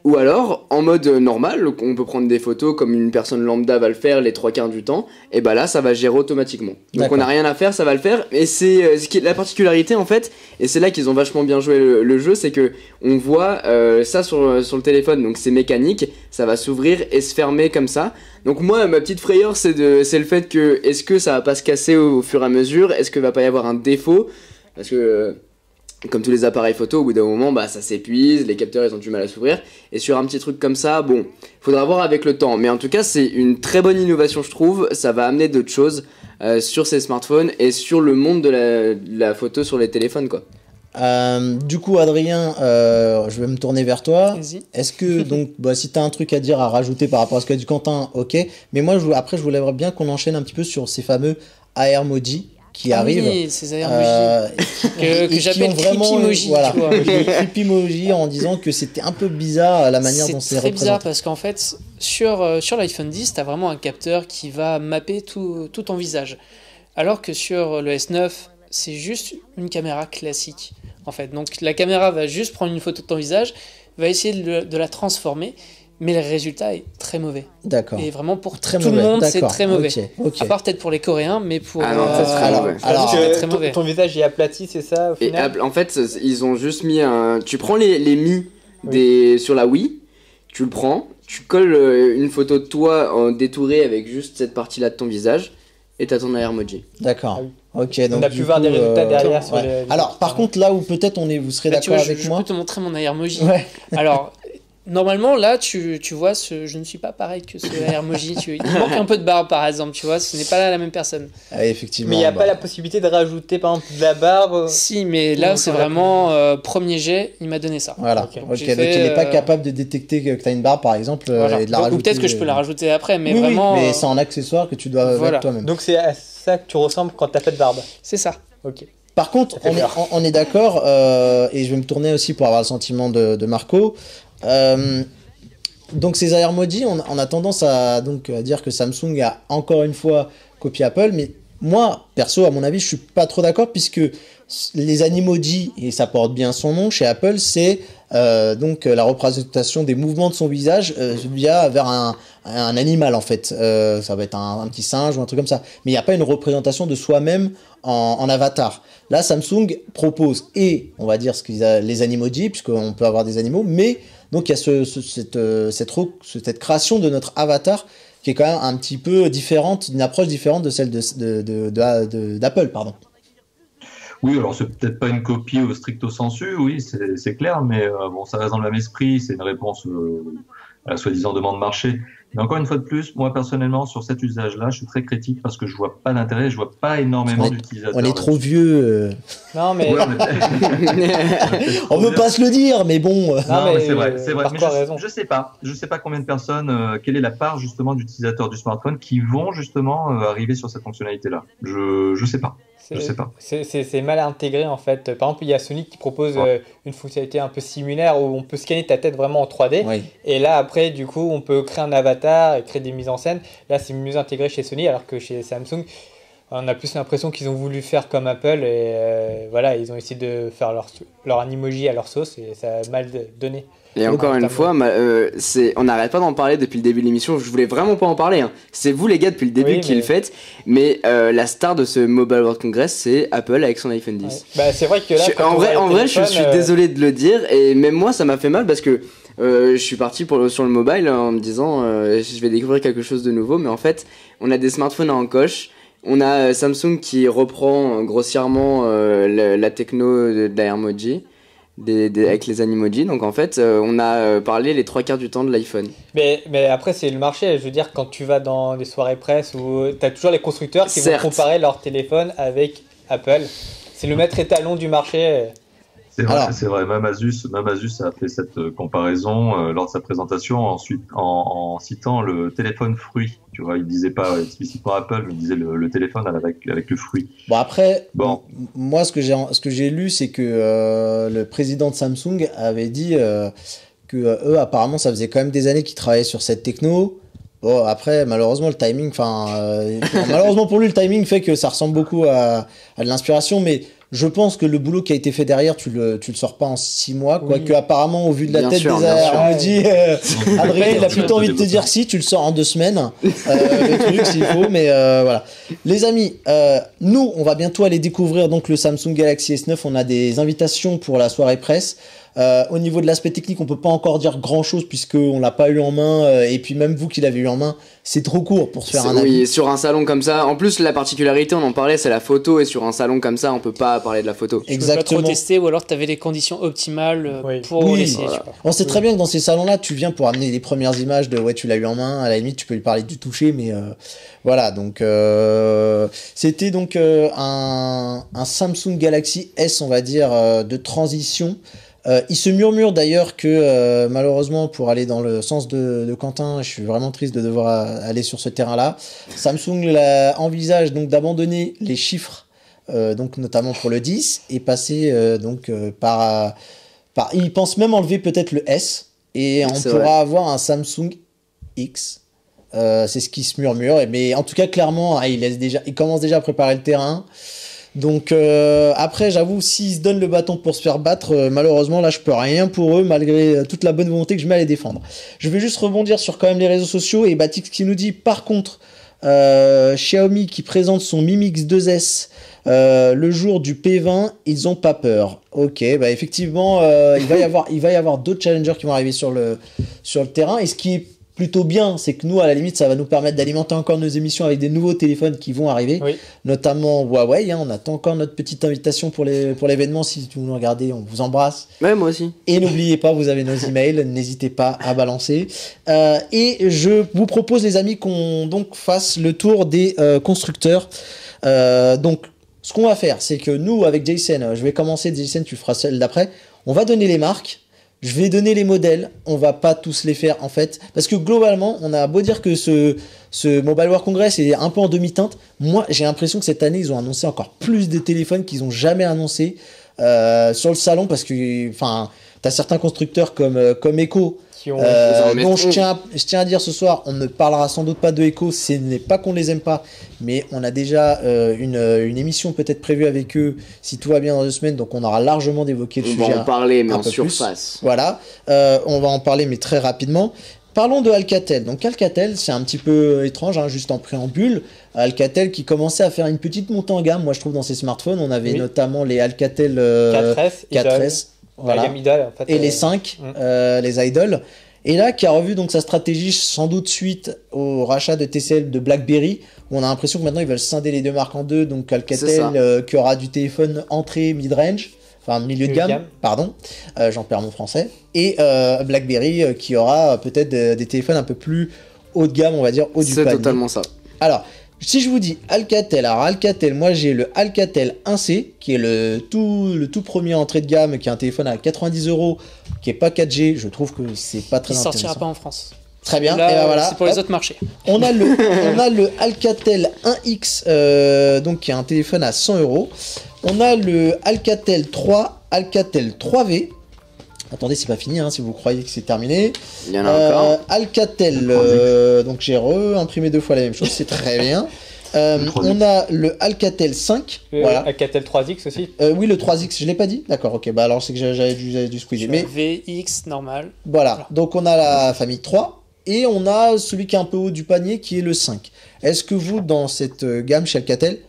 ou alors en mode normal, on peut prendre des photos comme une personne lambda va le faire les 3/4 du temps, et bah là ça va gérer automatiquement. Donc on n'a rien à faire, ça va le faire, et c'est ce qui est la particularité en fait, et c'est là qu'ils ont vachement bien joué le jeu, c'est que on voit ça sur le téléphone, donc c'est mécanique, ça va s'ouvrir et se fermer comme ça. Donc moi ma petite frayeur c'est le fait que est-ce que ça va pas se casser au fur et à mesure, est-ce que va pas y avoir un défaut, parce que comme tous les appareils photo, au bout d'un moment, bah, ça s'épuise, les capteurs ils ont du mal à s'ouvrir. Et sur un petit truc comme ça, bon, faudra voir avec le temps. Mais en tout cas, c'est une très bonne innovation, je trouve. Ça va amener d'autres choses sur ces smartphones et sur le monde de la photo sur les téléphones, quoi.
Du coup, Adrien, je vais me tourner vers toi.
Vas-y.
Est-ce que, donc, si tu as un truc à dire, à rajouter par rapport à ce qu'a dit Quentin, ok. Mais moi, après, je voulais bien qu'on enchaîne un petit peu sur ces fameux AirMoji qui arrivent.
Oui, ces AirMoji que j'appelle Creepymoji.
Voilà, Creepymoji en disant que c'était un peu bizarre la manière dont c'est représenté.
C'est très bizarre parce qu'en fait, sur l'iPhone 10, tu as vraiment un capteur qui va mapper tout ton visage. Alors que sur le S9, c'est juste une caméra classique. En fait. Donc la caméra va juste prendre une photo de ton visage, va essayer de la transformer, mais le résultat est très mauvais.
D'accord.
Et vraiment pour
très
tout
mauvais.
le monde, c'est très mauvais.
Okay.
À part peut-être pour les Coréens, mais pour...
alors c'est très mauvais. Ton visage est aplati, c'est ça au final.
Et en fait, ils ont juste mis un... Tu prends les Mi sur la Wii, tu le prends, tu colles une photo de toi en détouré avec juste cette partie-là de ton visage, et t'as ton AirMoji.
D'accord. Ok, donc
on a pu voir des résultats derrière sur les...
Alors, par contre, là où peut-être vous serez d'accord avec moi.
Je peux te montrer mon AirMoji.
Ouais.
Alors, Normalement, là, tu vois, je ne suis pas pareil que ce Hermoji. Il manque un peu de barbe, par exemple, tu vois, ce n'est pas la même personne.
Ah, effectivement.
Mais il n'y a pas la possibilité de rajouter, par exemple, de la barbe.
Si, mais là, c'est vraiment premier jet, il m'a donné ça.
Voilà.
Ok.
Donc,
J'ai
il
fait,
n'est pas capable de détecter que tu as une barbe, par exemple,
Voilà.
et de la
Ou
rajouter.
peut-être que je peux la rajouter après, mais
Oui,
vraiment.
mais c'est en accessoire que tu dois
voilà.
mettre toi-même.
Donc c'est à ça que tu ressembles quand t'as pas de barbe.
C'est ça.
Ok.
Par contre,
fait peur.
on est d'accord, et je vais me tourner aussi pour avoir le sentiment de Marco. Donc ces AirMoji, on a tendance à dire que Samsung a encore une fois copié Apple, mais moi, perso, à mon avis, je suis pas trop d'accord, puisque les Animoji, et ça porte bien son nom, chez Apple, c'est la représentation des mouvements de son visage vers un animal, en fait. Ça va être un petit singe ou un truc comme ça. Mais il n'y a pas une représentation de soi-même en avatar. Là, Samsung propose, et on va dire les Animoji, puisqu'on peut avoir des animaux, mais donc il y a cette création de notre avatar qui est quand même un petit peu différente, une approche différente de celle d'Apple, pardon.
Oui, alors c'est peut-être pas une copie au stricto sensu, oui, c'est clair, mais bon, ça reste dans le même esprit, c'est une réponse à la soi-disant demande marché. Mais encore une fois de plus, moi personnellement, sur cet usage-là, je suis très critique parce que je vois pas d'intérêt, je vois pas énormément d'utilisateurs.
On est trop vieux.
Non, mais.
Ouais,
On veut pas se le dire, mais bon.
Non, mais c'est vrai. Mais
raison.
je sais pas combien de personnes, quelle est la part justement d'utilisateurs du smartphone qui vont justement arriver sur cette fonctionnalité-là. Je sais pas. Je sais pas.
C'est mal intégré en fait. Par exemple, il y a Sony qui propose une fonctionnalité un peu similaire où on peut scanner ta tête vraiment en 3D.
Oui.
Et là, après, du coup, on peut créer un avatar et créer des mises en scène. Là, c'est mieux intégré chez Sony, alors que chez Samsung, on a plus l'impression qu'ils ont voulu faire comme Apple. Et voilà, ils ont essayé de faire leur Animoji à leur sauce et ça a mal donné.
Et encore une fois, on n'arrête pas d'en parler depuis le début de l'émission. Je voulais vraiment pas en parler. Hein. C'est vous les gars depuis le début qui le faites. Mais la star de ce Mobile World Congress, c'est Apple avec son iPhone 10.
Ouais. Bah, c'est vrai que là,
en vrai, je suis désolé de le dire. Et même moi, ça m'a fait mal parce que je suis parti sur le mobile en me disant je vais découvrir quelque chose de nouveau. Mais en fait, on a des smartphones à encoche. On a Samsung qui reprend grossièrement la techno de la AirMoji. Avec les Animoji, donc en fait on a parlé les 3/4 du temps de l'iPhone.
Mais après c'est le marché, je veux dire quand tu vas dans des soirées presse où t'as toujours les constructeurs qui vont comparer leur téléphone avec Apple, c'est le maître étalon du marché.
C'est vrai. Même Asus a fait cette comparaison lors de sa présentation, ensuite en citant le téléphone fruit. Tu vois, il disait pas explicitement Apple, mais il disait le téléphone avec le fruit.
Bon après, moi ce que j'ai lu, c'est que le président de Samsung avait dit que eux apparemment ça faisait quand même des années qu'ils travaillaient sur cette techno. Bon après malheureusement le timing, malheureusement pour lui le timing fait que ça ressemble beaucoup à de l'inspiration, mais je pense que le boulot qui a été fait derrière, tu le sors pas en 6 mois, quoique apparemment au vu de la tête des Animoji, Adrien il a plutôt envie de te dire si tu le sors en 2 semaines, le truc s'il faut, mais voilà. Les amis, nous on va bientôt aller découvrir donc le Samsung Galaxy S9, on a des invitations pour la soirée presse. Au niveau de l'aspect technique, on peut pas encore dire grand chose puisqu'on l'a pas eu en main, et puis même vous qui l'avez eu en main, c'est trop court pour se faire un avis.
Oui, sur un salon comme ça. En plus, la particularité, on en parlait, c'est la photo, et sur un salon comme ça, on peut pas parler de la photo.
Exactement.
Tu peux pas trop tester, ou alors tu avais les conditions optimales pour l'essayer.
Voilà.
On sait très bien que dans ces salons-là, tu viens pour amener les premières images de tu l'as eu en main. À la limite, tu peux lui parler du toucher, mais voilà. Donc c'était donc un Samsung Galaxy S, on va dire, de transition. Il se murmure d'ailleurs que malheureusement, pour aller dans le sens de Quentin, je suis vraiment triste de devoir aller sur ce terrain-là. Samsung envisage donc d'abandonner les chiffres, donc notamment pour le 10, et passer par. Il pense même enlever peut-être le S, et on pourra avoir un Samsung X. C'est ce qui se murmure, mais en tout cas clairement, il commence déjà à préparer le terrain. Donc après j'avoue, s'ils se donnent le bâton pour se faire battre, malheureusement là je peux rien pour eux malgré toute la bonne volonté que je mets à les défendre. Je vais juste rebondir sur quand même les réseaux sociaux, et Batix qui nous dit par contre Xiaomi qui présente son Mi Mix 2S le jour du P20, ils ont pas peur. Ok, bah effectivement il va y avoir d'autres challengers qui vont arriver sur le terrain, et ce qui est plutôt bien, c'est que nous, à la limite, ça va nous permettre d'alimenter encore nos émissions avec des nouveaux téléphones qui vont arriver,
Oui.
notamment Huawei. On attend encore notre petite invitation pour l'événement. Si vous nous regardez, on vous embrasse.
Ouais, moi aussi.
Et n'oubliez pas, vous avez nos emails, n'hésitez pas à balancer. Et je vous propose, les amis, qu'on donc fasse le tour des constructeurs. Donc, ce qu'on va faire, c'est que nous, avec Jason, je vais commencer, Jason, tu feras celle d'après. On va donner les marques. Je vais donner les modèles, on va pas tous les faire en fait, parce que globalement, on a beau dire que ce Mobile World Congress est un peu en demi-teinte. Moi, j'ai l'impression que cette année, ils ont annoncé encore plus de téléphones qu'ils ont jamais annoncé sur le salon, parce que, enfin, t'as certains constructeurs comme Echo,
Qui ont...
dont je tiens à dire ce soir, on ne parlera sans doute pas de Echo, ce n'est pas qu'on les aime pas, mais on a déjà une émission peut-être prévue avec eux, si tout va bien dans 2 semaines, donc on aura largement évoqué le
On
sujet.
va en parler, mais
un
en
peu plus.
surface.
Voilà, on va en parler, mais très rapidement. Parlons de Alcatel. Donc Alcatel, c'est un petit peu étrange, hein, juste en préambule. Alcatel qui commençait à faire une petite montée en gamme, moi je trouve, dans ses smartphones. On avait
Oui.
notamment les Alcatel
4S,
4S,
la
voilà,
gamme Idol, en fait,
et les 5, les Idol. Et là, qui a revu donc sa stratégie, sans doute suite au rachat de TCL de BlackBerry, où on a l'impression que maintenant ils veulent scinder les deux marques en deux. Donc Alcatel qui aura du téléphone entrée mid-range, enfin milieu de gamme, pardon, j'en perds mon français, et BlackBerry qui aura peut-être des téléphones un peu plus haut de gamme, on va dire, haut du panier.
C'est totalement ça.
Alors, si je vous dis Alcatel, alors Alcatel, moi j'ai le Alcatel 1C, qui est le tout premier entrée de gamme, qui est un téléphone à 90 €, qui est pas 4G, je trouve que c'est pas très
Il
intéressant.
sortira pas en France.
Très bien,
Là,
et ben voilà.
c'est pour les
Hop.
autres marchés.
On a le Alcatel 1X, donc qui est un téléphone à 100 €. On a le Alcatel 3, Alcatel 3V. Attendez, c'est pas fini, hein, si vous croyez que c'est terminé.
Il y en a encore.
Alcatel, donc j'ai imprimé 2 fois la même chose, c'est très bien. On a le Alcatel 5, voilà.
Alcatel 3X aussi.
Oui, le 3X, je l'ai pas dit. D'accord, ok, bah alors c'est que j'avais dû squeezer. Mais
VX normal.
voilà, donc on a la famille 3 et on a celui qui est un peu haut du panier qui est le 5. Est-ce que vous, dans cette gamme chez Alcatel,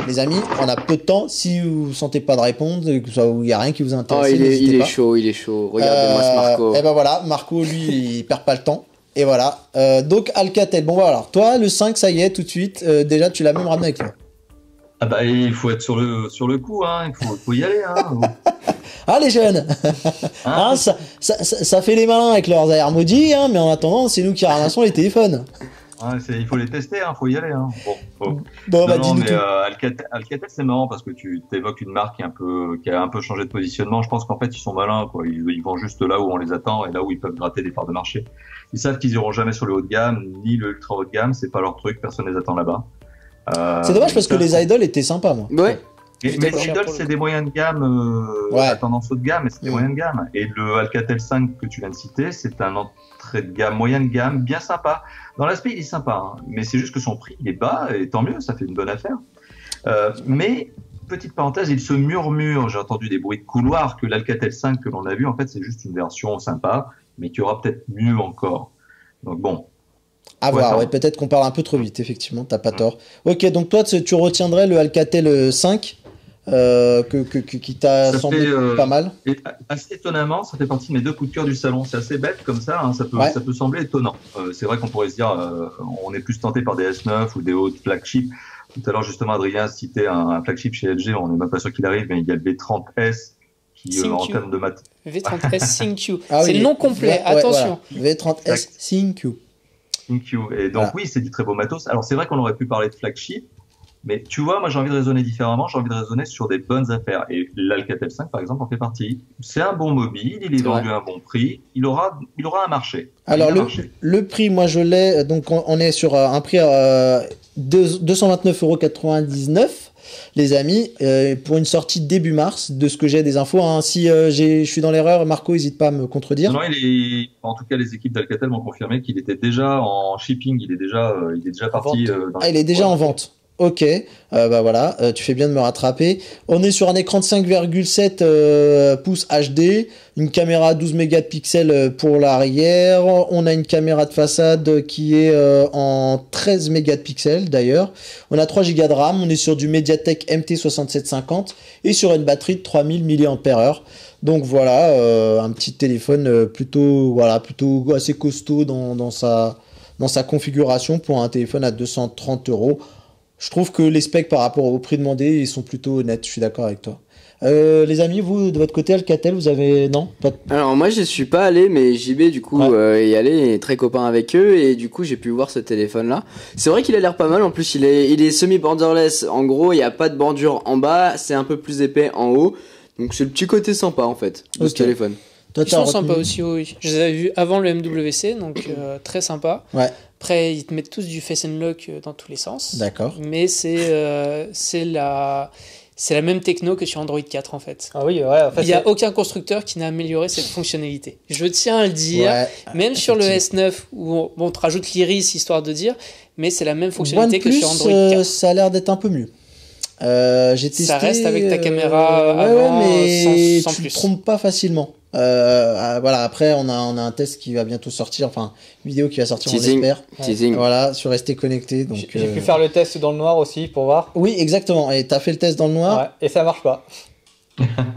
les amis, on a peu de temps, si vous sentez pas de répondre, que soit où il n'y a rien qui vous
Oh,
intéresse,
il
n'hésitez
est
pas.
chaud, il est chaud. Regardez-moi ce Marco.
Et ben voilà, Marco, lui, il perd pas le temps. Et voilà. Donc Alcatel, bon voilà, alors toi, le 5, ça y est, tout de suite, déjà tu l'as même ramené avec toi.
Ah bah il faut être sur le coup, hein. faut y aller. Hein.
Ah les jeunes hein, ça fait les malins avec leurs AR maudits, hein, mais en attendant, c'est nous qui ramassons les téléphones.
Ouais, il faut les tester, hein, faut y aller. Hein. Bon,
Bon, bah
non,
dis-nous
mais
tout.
Alcatel, c'est marrant parce que tu évoques une marque qui a un peu changé de positionnement. Je pense qu'en fait, ils sont malins, quoi. Ils vont juste là où on les attend et là où ils peuvent gratter des parts de marché. Ils savent qu'ils iront jamais sur le haut de gamme, ni le ultra haut de gamme. C'est pas leur truc, personne les attend là-bas.
C'est dommage parce que les idoles étaient sympas, moi.
Ouais.
Mais
C'était
les
cher
idoles,
pour le
c'est
coup.
des moyens de gamme
Ouais.
à tendance haut de gamme, mais c'est des moyens de gamme. Et le Alcatel 5 que tu viens de citer, c'est un entrée de gamme, moyen de gamme, bien sympa. Dans l'aspect, il est sympa, hein, mais c'est juste que son prix, il est bas, et tant mieux, ça fait une bonne affaire. Mais, petite parenthèse, il se murmure, j'ai entendu des bruits de couloir, que l'Alcatel 5 que l'on a vu, en fait, c'est juste une version sympa, mais qui aura peut-être mieux encore. Donc bon.
À voir, ouais, peut-être qu'on parle un peu trop vite, effectivement, t'as pas tort. Ok, donc toi, tu retiendrais le Alcatel 5, qui t'a
Ça
semblé
fait,
pas mal.
Et assez étonnamment, ça fait partie de mes 2 coups de cœur du salon. C'est assez bête comme ça, hein, ça peut sembler étonnant. C'est vrai qu'on pourrait se dire, on est plus tenté par des S9 ou des hautes flagships. Tout à l'heure, justement, Adrien citait un flagship chez LG, on n'est même pas sûr qu'il arrive, mais il y a le V30S qui, en termes de maths.
V30S ThinQ.
Ah
C'est
oui,
le nom complet, attention.
Voilà. V30S ThinQ.
ThinQ. Et donc, oui, c'est du très beau matos. Alors, c'est vrai qu'on aurait pu parler de flagship, mais tu vois, moi, j'ai envie de raisonner différemment. J'ai envie de raisonner sur des bonnes affaires. Et l'Alcatel 5, par exemple, en fait partie. C'est un bon mobile, il est vendu à un bon prix, il aura un marché.
Alors, le prix, moi, je l'ai. Donc, on est sur un prix à 229,99 €, les amis, pour une sortie début mars, de ce que j'ai des infos. Hein. Si je suis dans l'erreur, Marco, n'hésite pas à me contredire.
Non, en tout cas, les équipes d'Alcatel m'ont confirmé qu'il était déjà en shipping, il est déjà parti.
Il est déjà en vente. Ok, bah voilà, tu fais bien de me rattraper. On est sur un écran de 5,7 pouces HD, une caméra à 12 mégapixels pour l'arrière, on a une caméra de façade qui est en 13 mégapixels d'ailleurs, on a 3 Go de RAM, on est sur du MediaTek MT6750 et sur une batterie de 3000 mAh. Donc voilà, un petit téléphone plutôt assez costaud dans sa configuration pour un téléphone à 230 €. Je trouve que les specs par rapport au prix demandé, ils sont plutôt honnêtes, je suis d'accord avec toi. Les amis, vous, de votre côté, Alcatel, vous avez... Non, pas...
Alors moi je suis pas allé, mais JB du coup y allait, est très copain avec eux, et du coup j'ai pu voir ce téléphone là. C'est vrai qu'il a l'air pas mal, en plus il est semi-borderless, en gros il n'y a pas de bordure en bas, c'est un peu plus épais en haut, donc c'est le petit côté sympa en fait de ce téléphone.
Ils sont sympas aussi, oui. Je les avais vus avant le MWC, donc très sympa.
Ouais.
Après, ils te mettent tous du Face Unlock dans tous les sens.
D'accord.
Mais c'est la même techno que sur Android 4, en fait.
Ah oui, ouais. En fait,
il n'y a aucun constructeur qui n'a amélioré cette fonctionnalité. Je tiens à le dire, même sur le S9, où on te rajoute l'Iris, histoire de dire, mais c'est la même fonctionnalité que sur Android 4.
Ça a l'air d'être un peu mieux. J'ai testé,
ça reste avec ta caméra avant,
mais
sans
tu
plus.
te trompes pas facilement. Voilà, après on a un test qui va bientôt sortir, enfin une vidéo qui va sortir, on l'espère.
Teasing.
Voilà, sur Rester Connecté. Donc
j'ai pu faire le test dans le noir aussi pour voir.
Oui, exactement. Et t'as fait le test dans le noir.
Ouais, et ça marche pas.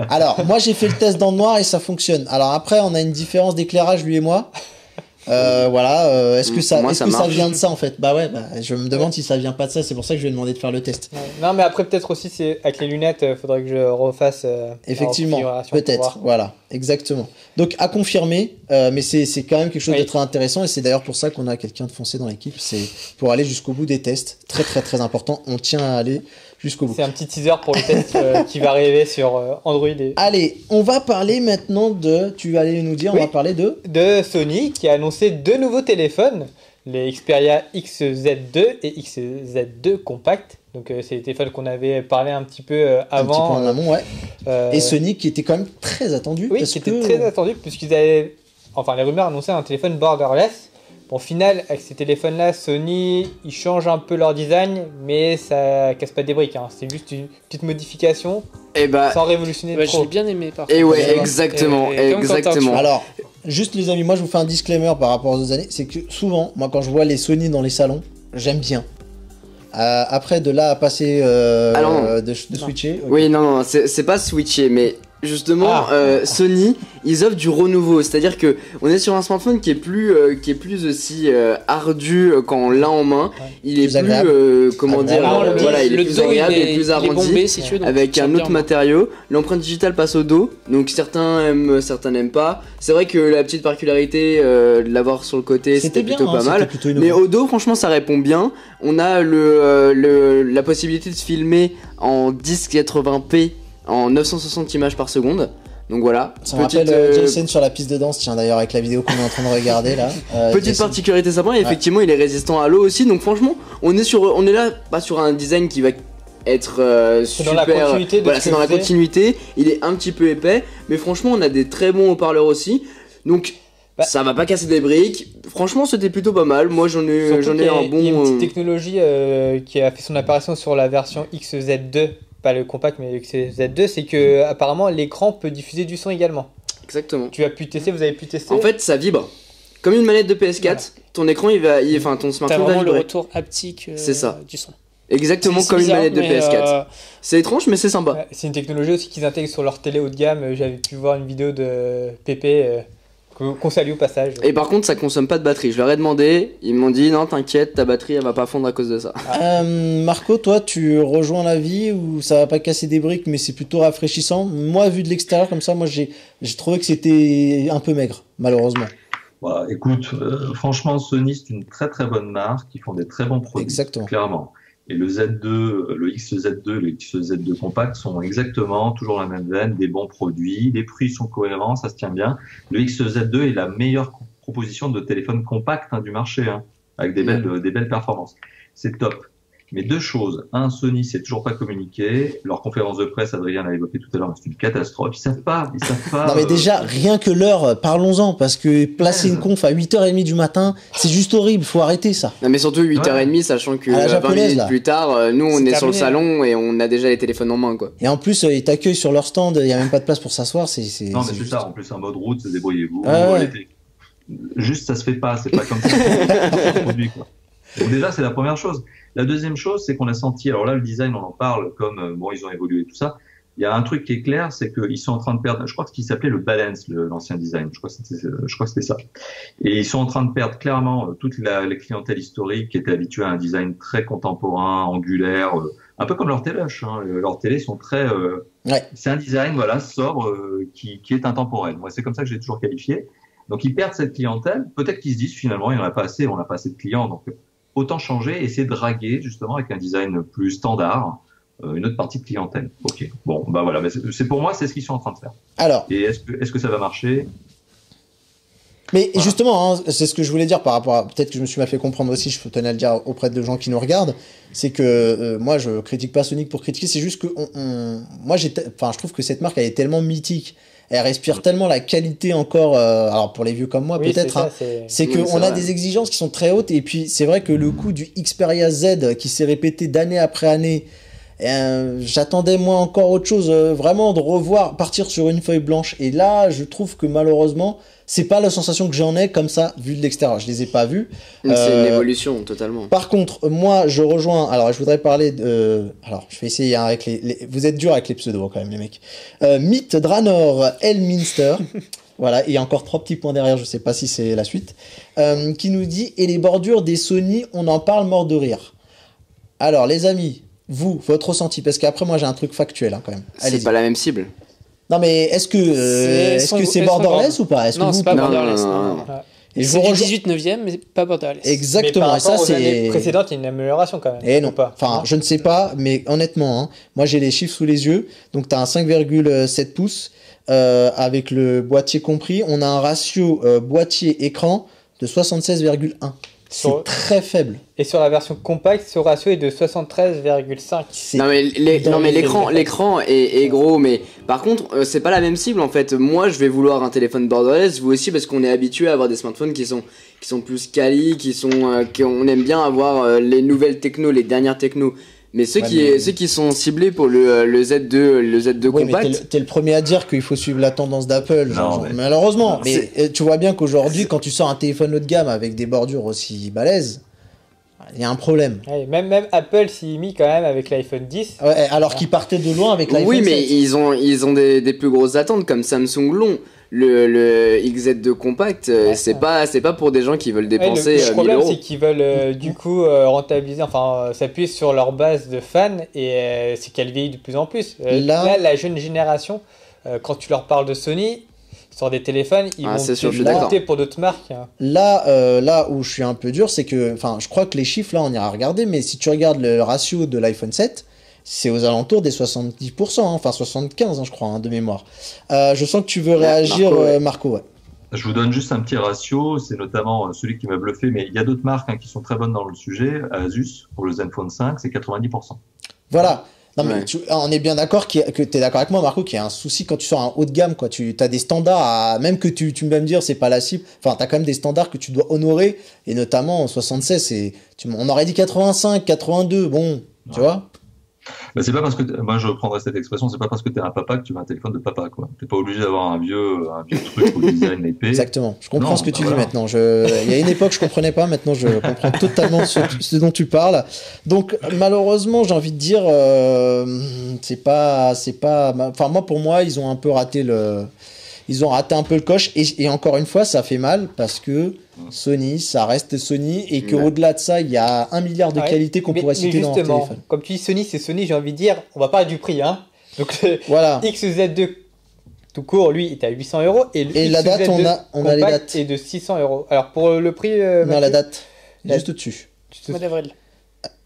Alors moi j'ai fait le test dans le noir et ça fonctionne. Alors après on a une différence d'éclairage lui et moi. Voilà, est-ce que ça vient de ça en fait? Bah ouais, je me demande si ça vient pas de ça, c'est pour ça que je lui ai demandé de faire le test.
Ouais. Non, mais après, peut-être aussi, c'est avec les lunettes, faudrait que je refasse.
Effectivement, peut-être, voilà, exactement. Donc à confirmer, mais c'est quand même quelque chose de très intéressant et c'est d'ailleurs pour ça qu'on a quelqu'un de foncé dans l'équipe, c'est pour aller jusqu'au bout des tests. Très très très important, on tient à aller jusqu'au bout.
C'est un petit teaser pour le test qui va arriver sur Android.
Allez, on va parler maintenant tu vas aller nous dire, on va parler
de Sony qui a annoncé 2 nouveaux téléphones, les Xperia XZ2 et XZ2 Compact. Donc c'est des téléphones qu'on avait parlé un petit peu avant.
Un petit peu en amont, ouais. Et Sony qui était quand même très attendu.
Oui, qui était très attendu puisqu'ils avaient, enfin les rumeurs annonçaient un téléphone borderless. Bon, au final, avec ces téléphones-là, Sony, ils changent un peu leur design, mais ça casse pas des briques. Hein. C'est juste une petite modification sans révolutionner trop.
Je l'ai bien aimé par contre.
Et ouais, exactement.
Alors, juste les amis, moi je vous fais un disclaimer par rapport aux autres années, c'est que souvent, moi quand je vois les Sony dans les salons, j'aime bien. Après, de là à passer de switcher. Okay.
Oui, non, c'est pas switcher, mais justement, Sony, ils offrent du renouveau. C'est-à-dire que on est sur un smartphone qui est plus aussi ardu quand on l'a en main. Ouais. Il est plus, comment dire, voilà, il est plus agréable, il est plus arrondi, bombé, si tu veux, avec un autre matériau. L'empreinte digitale passe au dos, donc certains aiment, certains n'aiment pas. C'est vrai que la petite particularité de l'avoir sur le côté, c'était plutôt pas mal. Mais au dos, franchement, ça répond bien. On a la possibilité de se filmer en 1080p en 960 images par seconde. Donc voilà.
Ça me rappelle Jason sur la piste de danse, tiens d'ailleurs avec la vidéo qu'on est en train de regarder là.
Petite particularité sympa, et effectivement il est résistant à l'eau aussi, donc franchement on est là pas sur un design qui va être super. C'est dans la continuité, il est un petit peu épais, mais franchement on a des très bons haut-parleurs aussi. Donc ça va pas casser des briques. Franchement, c'était plutôt pas mal. Moi, j'en ai un bon.
Il y a une petite technologie qui a fait son apparition sur la version XZ2, pas le compact, mais le XZ2, c'est que apparemment l'écran peut diffuser du son également.
Exactement.
Tu as pu tester, vous avez pu tester.
En fait, ça vibre. Comme une manette de PS4, voilà. Ton écran, ton smartphone va vibrer.
T'as vraiment le retour haptique du son.
Exactement comme bizarre, une manette de PS4. C'est étrange, mais c'est sympa.
C'est une technologie aussi qu'ils intègrent sur leur télé haut de gamme. J'avais pu voir une vidéo de Pépé. Qu'on salue au passage.
Et par contre, ça consomme pas de batterie. Je leur ai demandé, ils m'ont dit non, t'inquiète, ta batterie elle va pas fondre à cause de ça.
Marco, toi, tu rejoins l'avis où ça va pas casser des briques, mais c'est plutôt rafraîchissant. Moi, vu de l'extérieur comme ça, moi j'ai trouvé que c'était un peu maigre, malheureusement.
Bah, écoute, franchement, Sony c'est une très très bonne marque, ils font des très bons produits.
Exactement.
Clairement. Et le Z2, le XZ2, le XZ2 Compact sont exactement toujours la même veine, des bons produits, les prix sont cohérents, ça se tient bien. Le XZ2 est la meilleure proposition de téléphone compact du marché, avec des belles performances. C'est top. Mais deux choses. Un, Sony s'est toujours pas communiqué. Leur conférence de presse, Adrien l'a évoqué tout à l'heure, mais c'est une catastrophe. Ils savent pas.
Non mais déjà, rien que l'heure, parlons-en, parce que placer une conf à 8h30 du matin, c'est juste horrible, faut arrêter ça.
Non mais surtout 8h30, sachant que
À la
20
japonaise,
minutes
là.
plus tard, nous on
C'est
est sur le
terminé.
salon et on a déjà les téléphones en main quoi.
Et en plus, ils t'accueillent sur leur stand, il y a même pas de place pour s'asseoir,
Non, mais c'est
juste-
ça. En plus, un mode route, c'est débrouillez-vous.
Ah ouais.
Juste, ça se fait pas. C'est pas comme ça. Un produit, quoi. Donc déjà, c'est la première chose. La deuxième chose, c'est qu'on a senti, alors là, le design, on en parle comme, bon, ils ont évolué et tout ça. Il y a un truc qui est clair, c'est qu'ils sont en train de perdre, je crois que ce qui s'appelait le balance, l'ancien design. Je crois que c'était ça. Et ils sont en train de perdre clairement toute la clientèle historique qui était habituée à un design très contemporain, angulaire, un peu comme leur téloche, hein. Leurs télés sont très,
Ouais.
c'est un design, voilà, sobre, qui est intemporel. Moi, c'est comme ça que j'ai toujours qualifié. Donc, ils perdent cette clientèle. Peut-être qu'ils se disent, finalement, il n'y en a pas assez, on n'a pas assez de clients. Donc, autant changer, essayer de draguer, justement, avec un design plus standard, une autre partie de clientèle. Ok. Bon, bah voilà. Mais c'est pour moi, c'est ce qu'ils sont en train de faire.
Alors,
Et est-ce que ça va marcher?
mais
Voilà.
justement, hein, c'est ce que je voulais dire par rapport à... Peut-être que je me suis mal fait comprendre aussi, je tenais à le dire auprès de gens qui nous regardent, c'est que moi, je critique pas Sonic pour critiquer, c'est juste que moi, enfin, je trouve que cette marque, elle est tellement mythique, elle respire tellement la qualité encore, alors pour les vieux comme moi,
Oui,
peut-être,
c'est ça,
hein,
c'est-
c'est
Oui,
qu'on
c'est
a
vrai.
des exigences qui sont très hautes, et puis c'est vrai que le coup du Xperia Z qui s'est répété d'année après année, j'attendais moi encore autre chose, vraiment de revoir, partir sur une feuille blanche, et là, je trouve que malheureusement, c'est pas la sensation que j'en ai comme ça, vu de l'extérieur. Je les ai pas vus.
C'est une
Euh,
évolution totalement.
Par contre, moi, je rejoins. Alors, je voudrais parler de. Alors, je vais essayer hein, avec Vous êtes durs avec les pseudos quand même, les mecs. Myth Dranor Elminster. Voilà, et il y a encore 3 petits points derrière, je sais pas si c'est la suite. Qui nous dit et les bordures des Sony, on en parle mort de rire. Alors, les amis, vous, votre ressenti, parce qu'après, moi, j'ai un truc factuel hein, quand même.
C'est
Allez-y.
pas la même cible.
Non, mais est-ce que c'est borderless ou pas? Est-ce que
Non,
vous
c'est pas
Non,
borderless.
non,
Non,
non,
non.
non.
Et je
C'est
vous
du
rejoins
18 9e, mais pas borderless.
exactement.
Mais
Et
par
ça,
rapport aux années
c'est
précédentes, il y a une amélioration quand même.
Eh non,
ou pas
enfin, je ne sais pas, mais honnêtement, hein, moi j'ai les chiffres sous les yeux. Donc, tu as un 5,7 pouces avec le boîtier compris. On a un ratio boîtier-écran de 76,1. C'est
Sur-
très faible.
Et sur la version compacte, ce ratio est de 73,5.
C'est
Non mais
dans les-
l'écran est gros, mais par contre c'est pas la même cible en fait. Moi je vais vouloir un téléphone borderless, vous aussi parce qu'on est habitué à avoir des smartphones qui sont plus quali, qu'on aime bien avoir les nouvelles techno, les dernières techno. Mais ceux
Ouais,
qui sont ciblés pour le Z2
Oui, mais
compact.
t'es le premier à dire qu'il faut suivre la tendance d'Apple.
Non, mais-
Malheureusement.
Non,
Mais tu vois bien qu'aujourd'hui, quand tu sors un téléphone haut de gamme avec des bordures aussi balèzes, il y a un problème.
Ouais, même Apple s'y mit quand même avec l'iPhone 10.
Ouais, alors qu'ils partaient de loin avec l'iPhone
Oui, mais
7.
ils ont des plus grosses attentes comme Samsung l'ont. Le XZ2 compact,
Ouais,
c'est pas pour des gens qui veulent
Ouais,
dépenser
le
1000
problème,
euros.
c'est qu'ils veulent du coup rentabiliser, enfin s'appuyer sur leur base de fans et c'est qu'elle vieillit de plus en plus.
Là-
La jeune génération, quand tu leur parles de Sony, sur des téléphones, ils
Ah,
vont
c'est sûr,
te
je suis d'accord.
monter pour d'autres marques. Hein.
Là où je suis un peu dur, c'est que, enfin, je crois que les chiffres, là, on ira regarder, mais si tu regardes le ratio de l'iPhone 7, c'est aux alentours des 70%, hein, enfin 75, hein, je crois, hein, de mémoire. Je sens que tu veux réagir,
Marco, ouais.
Marco, ouais.
Je vous donne juste un petit ratio, c'est notamment celui qui m'a bluffé, mais il y a d'autres marques hein, qui sont très bonnes dans le sujet. Asus, pour le Zenfone 5, c'est 90%.
Voilà. Non, mais
Ouais.
on est bien d'accord que tu es d'accord avec moi, Marco, qu'il y a un souci quand tu sors un haut de gamme, quoi. Tu as des standards, même que tu vas me dire, c'est pas la cible. Enfin, tu as quand même des standards que tu dois honorer, et notamment en 76, on aurait dit 85, 82, bon, tu
Ouais.
vois.
Mais c'est pas parce que moi je prendrais cette expression, c'est pas parce que t'es un papa que tu veux un téléphone de papa quoi. T'es pas obligé d'avoir un vieux truc au design épais.
Exactement. Je comprends
Non,
ce que tu
bah
dis
voilà.
maintenant. Il y a une époque, je comprenais pas. Maintenant, je comprends totalement ce dont tu parles. Donc, malheureusement, j'ai envie de dire, enfin, moi, pour moi, ils ont un peu raté ils ont raté un peu le coche. Et encore une fois, ça fait mal parce que Sony, ça reste Sony et
Ouais.
qu'au-delà de ça, il y a 1 milliard de
Ouais.
qualités qu'on
Mais-
pourrait
mais
citer dans leur
justement,
téléphone.
comme tu dis Sony, c'est Sony, j'ai envie de dire, on va parler du prix. Hein. Donc le
Voilà.
XZ2 tout court, lui, est à 800 euros. Et le
Et la date,
XZ2
on a les
compact
dates.
est de 600 euros. Alors pour le prix.
Non, la
Mathieu,
date.
La-
Juste au-dessus.
tu te-
Mois d'avril.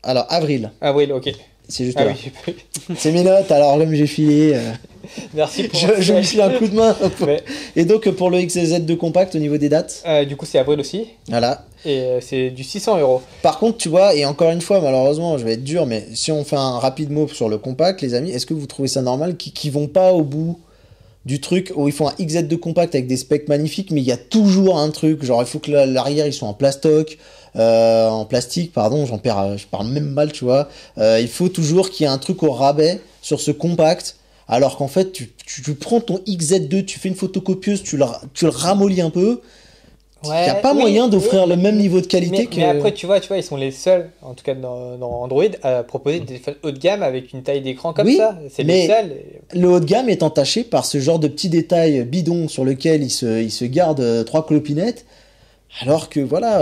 Alors, avril.
Avril, ok.
C'est juste
Ah
là.
oui,
C'est mes notes, alors comme j'ai filé,
merci pour
je me suis un coup de main.
Ouais.
Et donc pour le XZ2 compact au niveau des dates,
Du coup, c'est avril aussi.
voilà.
Et c'est du 600 €.
Par contre, tu vois, et encore une fois, malheureusement, je vais être dur, mais si on fait un rapide mot sur le compact, les amis, est-ce que vous trouvez ça normal qu'ils vont pas au bout du truc où ils font un XZ2 compact avec des specs magnifiques, mais il y a toujours un truc, genre il faut que l'arrière ils soit en plastique, pardon, je parle même mal, tu vois. Il faut toujours qu'il y ait un truc au rabais sur ce compact, alors qu'en fait, tu prends ton XZ2, tu fais une photocopieuse, tu le ramollis un peu. Il n'y a pas moyen d'offrir le même niveau de qualité
mais après, tu vois, ils sont les seuls, en tout cas dans Android, à proposer des téléphones haut de gamme avec une taille d'écran comme
Oui,
ça. C'est
mais
les seuls.
le haut de gamme est entaché par ce genre de petits détails bidons sur lequel il se garde trois clopinettes. Alors que voilà,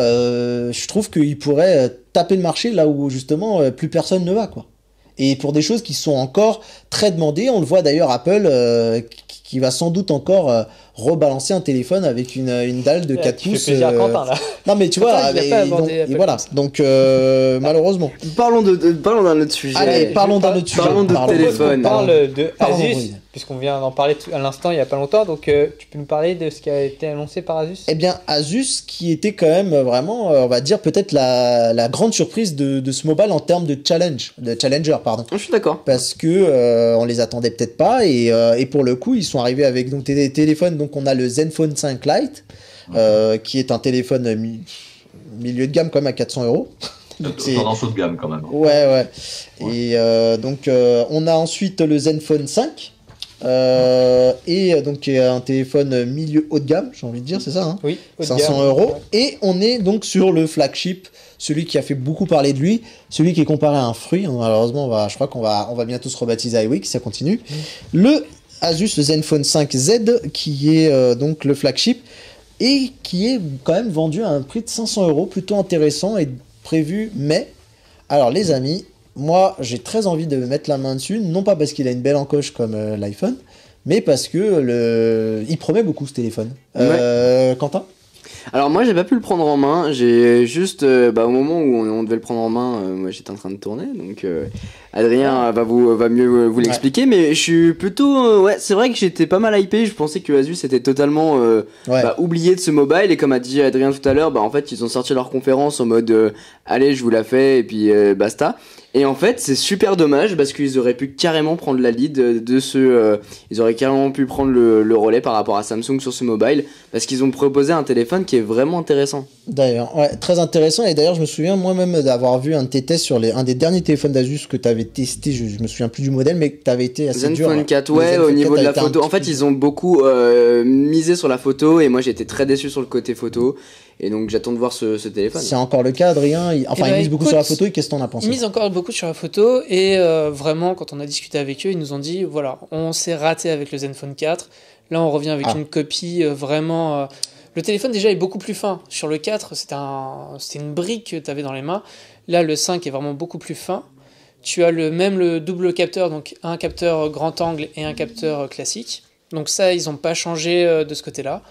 je trouve qu'il pourrait taper le marché là où justement plus personne ne va, quoi. Et pour des choses qui sont encore très demandées, on le voit d'ailleurs Apple qui va sans doute encore rebalancer un téléphone avec une dalle de 4
Tu
pouces.
fais plaisir à Quentin, là.
Non mais tu vois,
Quentin, il a pas abordé
et
Apple
voilà.
comme ça.
Donc malheureusement.
Parlons d'un autre sujet.
Allez, parlons d'un autre sujet.
Parlons de téléphone.
On parle de
Parlons
Asus,
d'Android.
puisqu'on vient d'en parler à l'instant il n'y a pas longtemps. Donc, tu peux nous parler de ce qui a été annoncé par Asus?
Eh bien, Asus, qui était quand même vraiment, on va dire, peut-être la grande surprise de ce mobile en termes de challenger, pardon.
Je suis d'accord.
Parce que on les attendait peut-être pas, et pour le coup, ils sont arrivés avec donc, des téléphones. Donc, on a le Zenfone 5 Lite, qui est un téléphone milieu de gamme, quand même, à 400 €. Donc, c'est...
Tendance haut de gamme quand même.
Ouais. Et donc, on a ensuite le Zenfone 5. Et donc qui est un téléphone milieu haut de gamme, j'ai envie de dire, c'est ça, hein,
Oui, haut de
500
gamme.
€. Et on est donc sur le flagship, celui qui a fait beaucoup parler de lui, celui qui est comparé à un fruit. Malheureusement, je crois qu'on va bientôt se rebaptiser iWeek, si ça continue. Le Asus Zenfone 5Z, qui est donc le flagship, et qui est quand même vendu à un prix de 500 €, plutôt intéressant et prévu mai. Alors les amis, moi j'ai très envie de mettre la main dessus, non pas parce qu'il a une belle encoche comme l'iPhone, mais parce que il promet beaucoup ce téléphone. Quentin ?
Alors moi j'ai pas pu le prendre en main, j'ai juste au moment où on devait le prendre en main, moi j'étais en train de tourner, donc Adrien va mieux vous l'expliquer, mais je suis plutôt c'est vrai que j'étais pas mal hypé, je pensais que Asus était totalement oublié de ce mobile, et comme a dit Adrien tout à l'heure, en fait ils ont sorti leur conférence en mode allez je vous la fais et puis basta. Et en fait, c'est super dommage parce qu'ils auraient pu carrément prendre la lead ils auraient carrément pu prendre le relais par rapport à Samsung sur ce mobile, parce qu'ils ont proposé un téléphone qui est vraiment intéressant.
D'ailleurs, très intéressant. Et d'ailleurs, je me souviens moi-même d'avoir vu un de tes tests sur un des derniers téléphones d'Asus que tu avais testé. Je me souviens plus du modèle, mais que tu avais été assez dur.
Zenfone 4, au niveau de la photo. En fait, ils ont beaucoup misé sur la photo, et moi j'étais très déçu sur le côté photo. Et donc j'attends de voir ce téléphone.
C'est encore le cas, Adrien. Il mise beaucoup sur la photo. Et qu'est-ce que t'en as pensé ?
Ils misent encore beaucoup sur la photo, et vraiment, quand on a discuté avec eux, ils nous ont dit voilà, on s'est raté avec le Zenfone 4. Là, on revient avec une copie vraiment. Le téléphone déjà est beaucoup plus fin. Sur le 4, c'était une brique que tu avais dans les mains. Là, le 5 est vraiment beaucoup plus fin. Tu as le double capteur, donc un capteur grand angle et un capteur classique. Donc ça, ils n'ont pas changé de ce côté-là.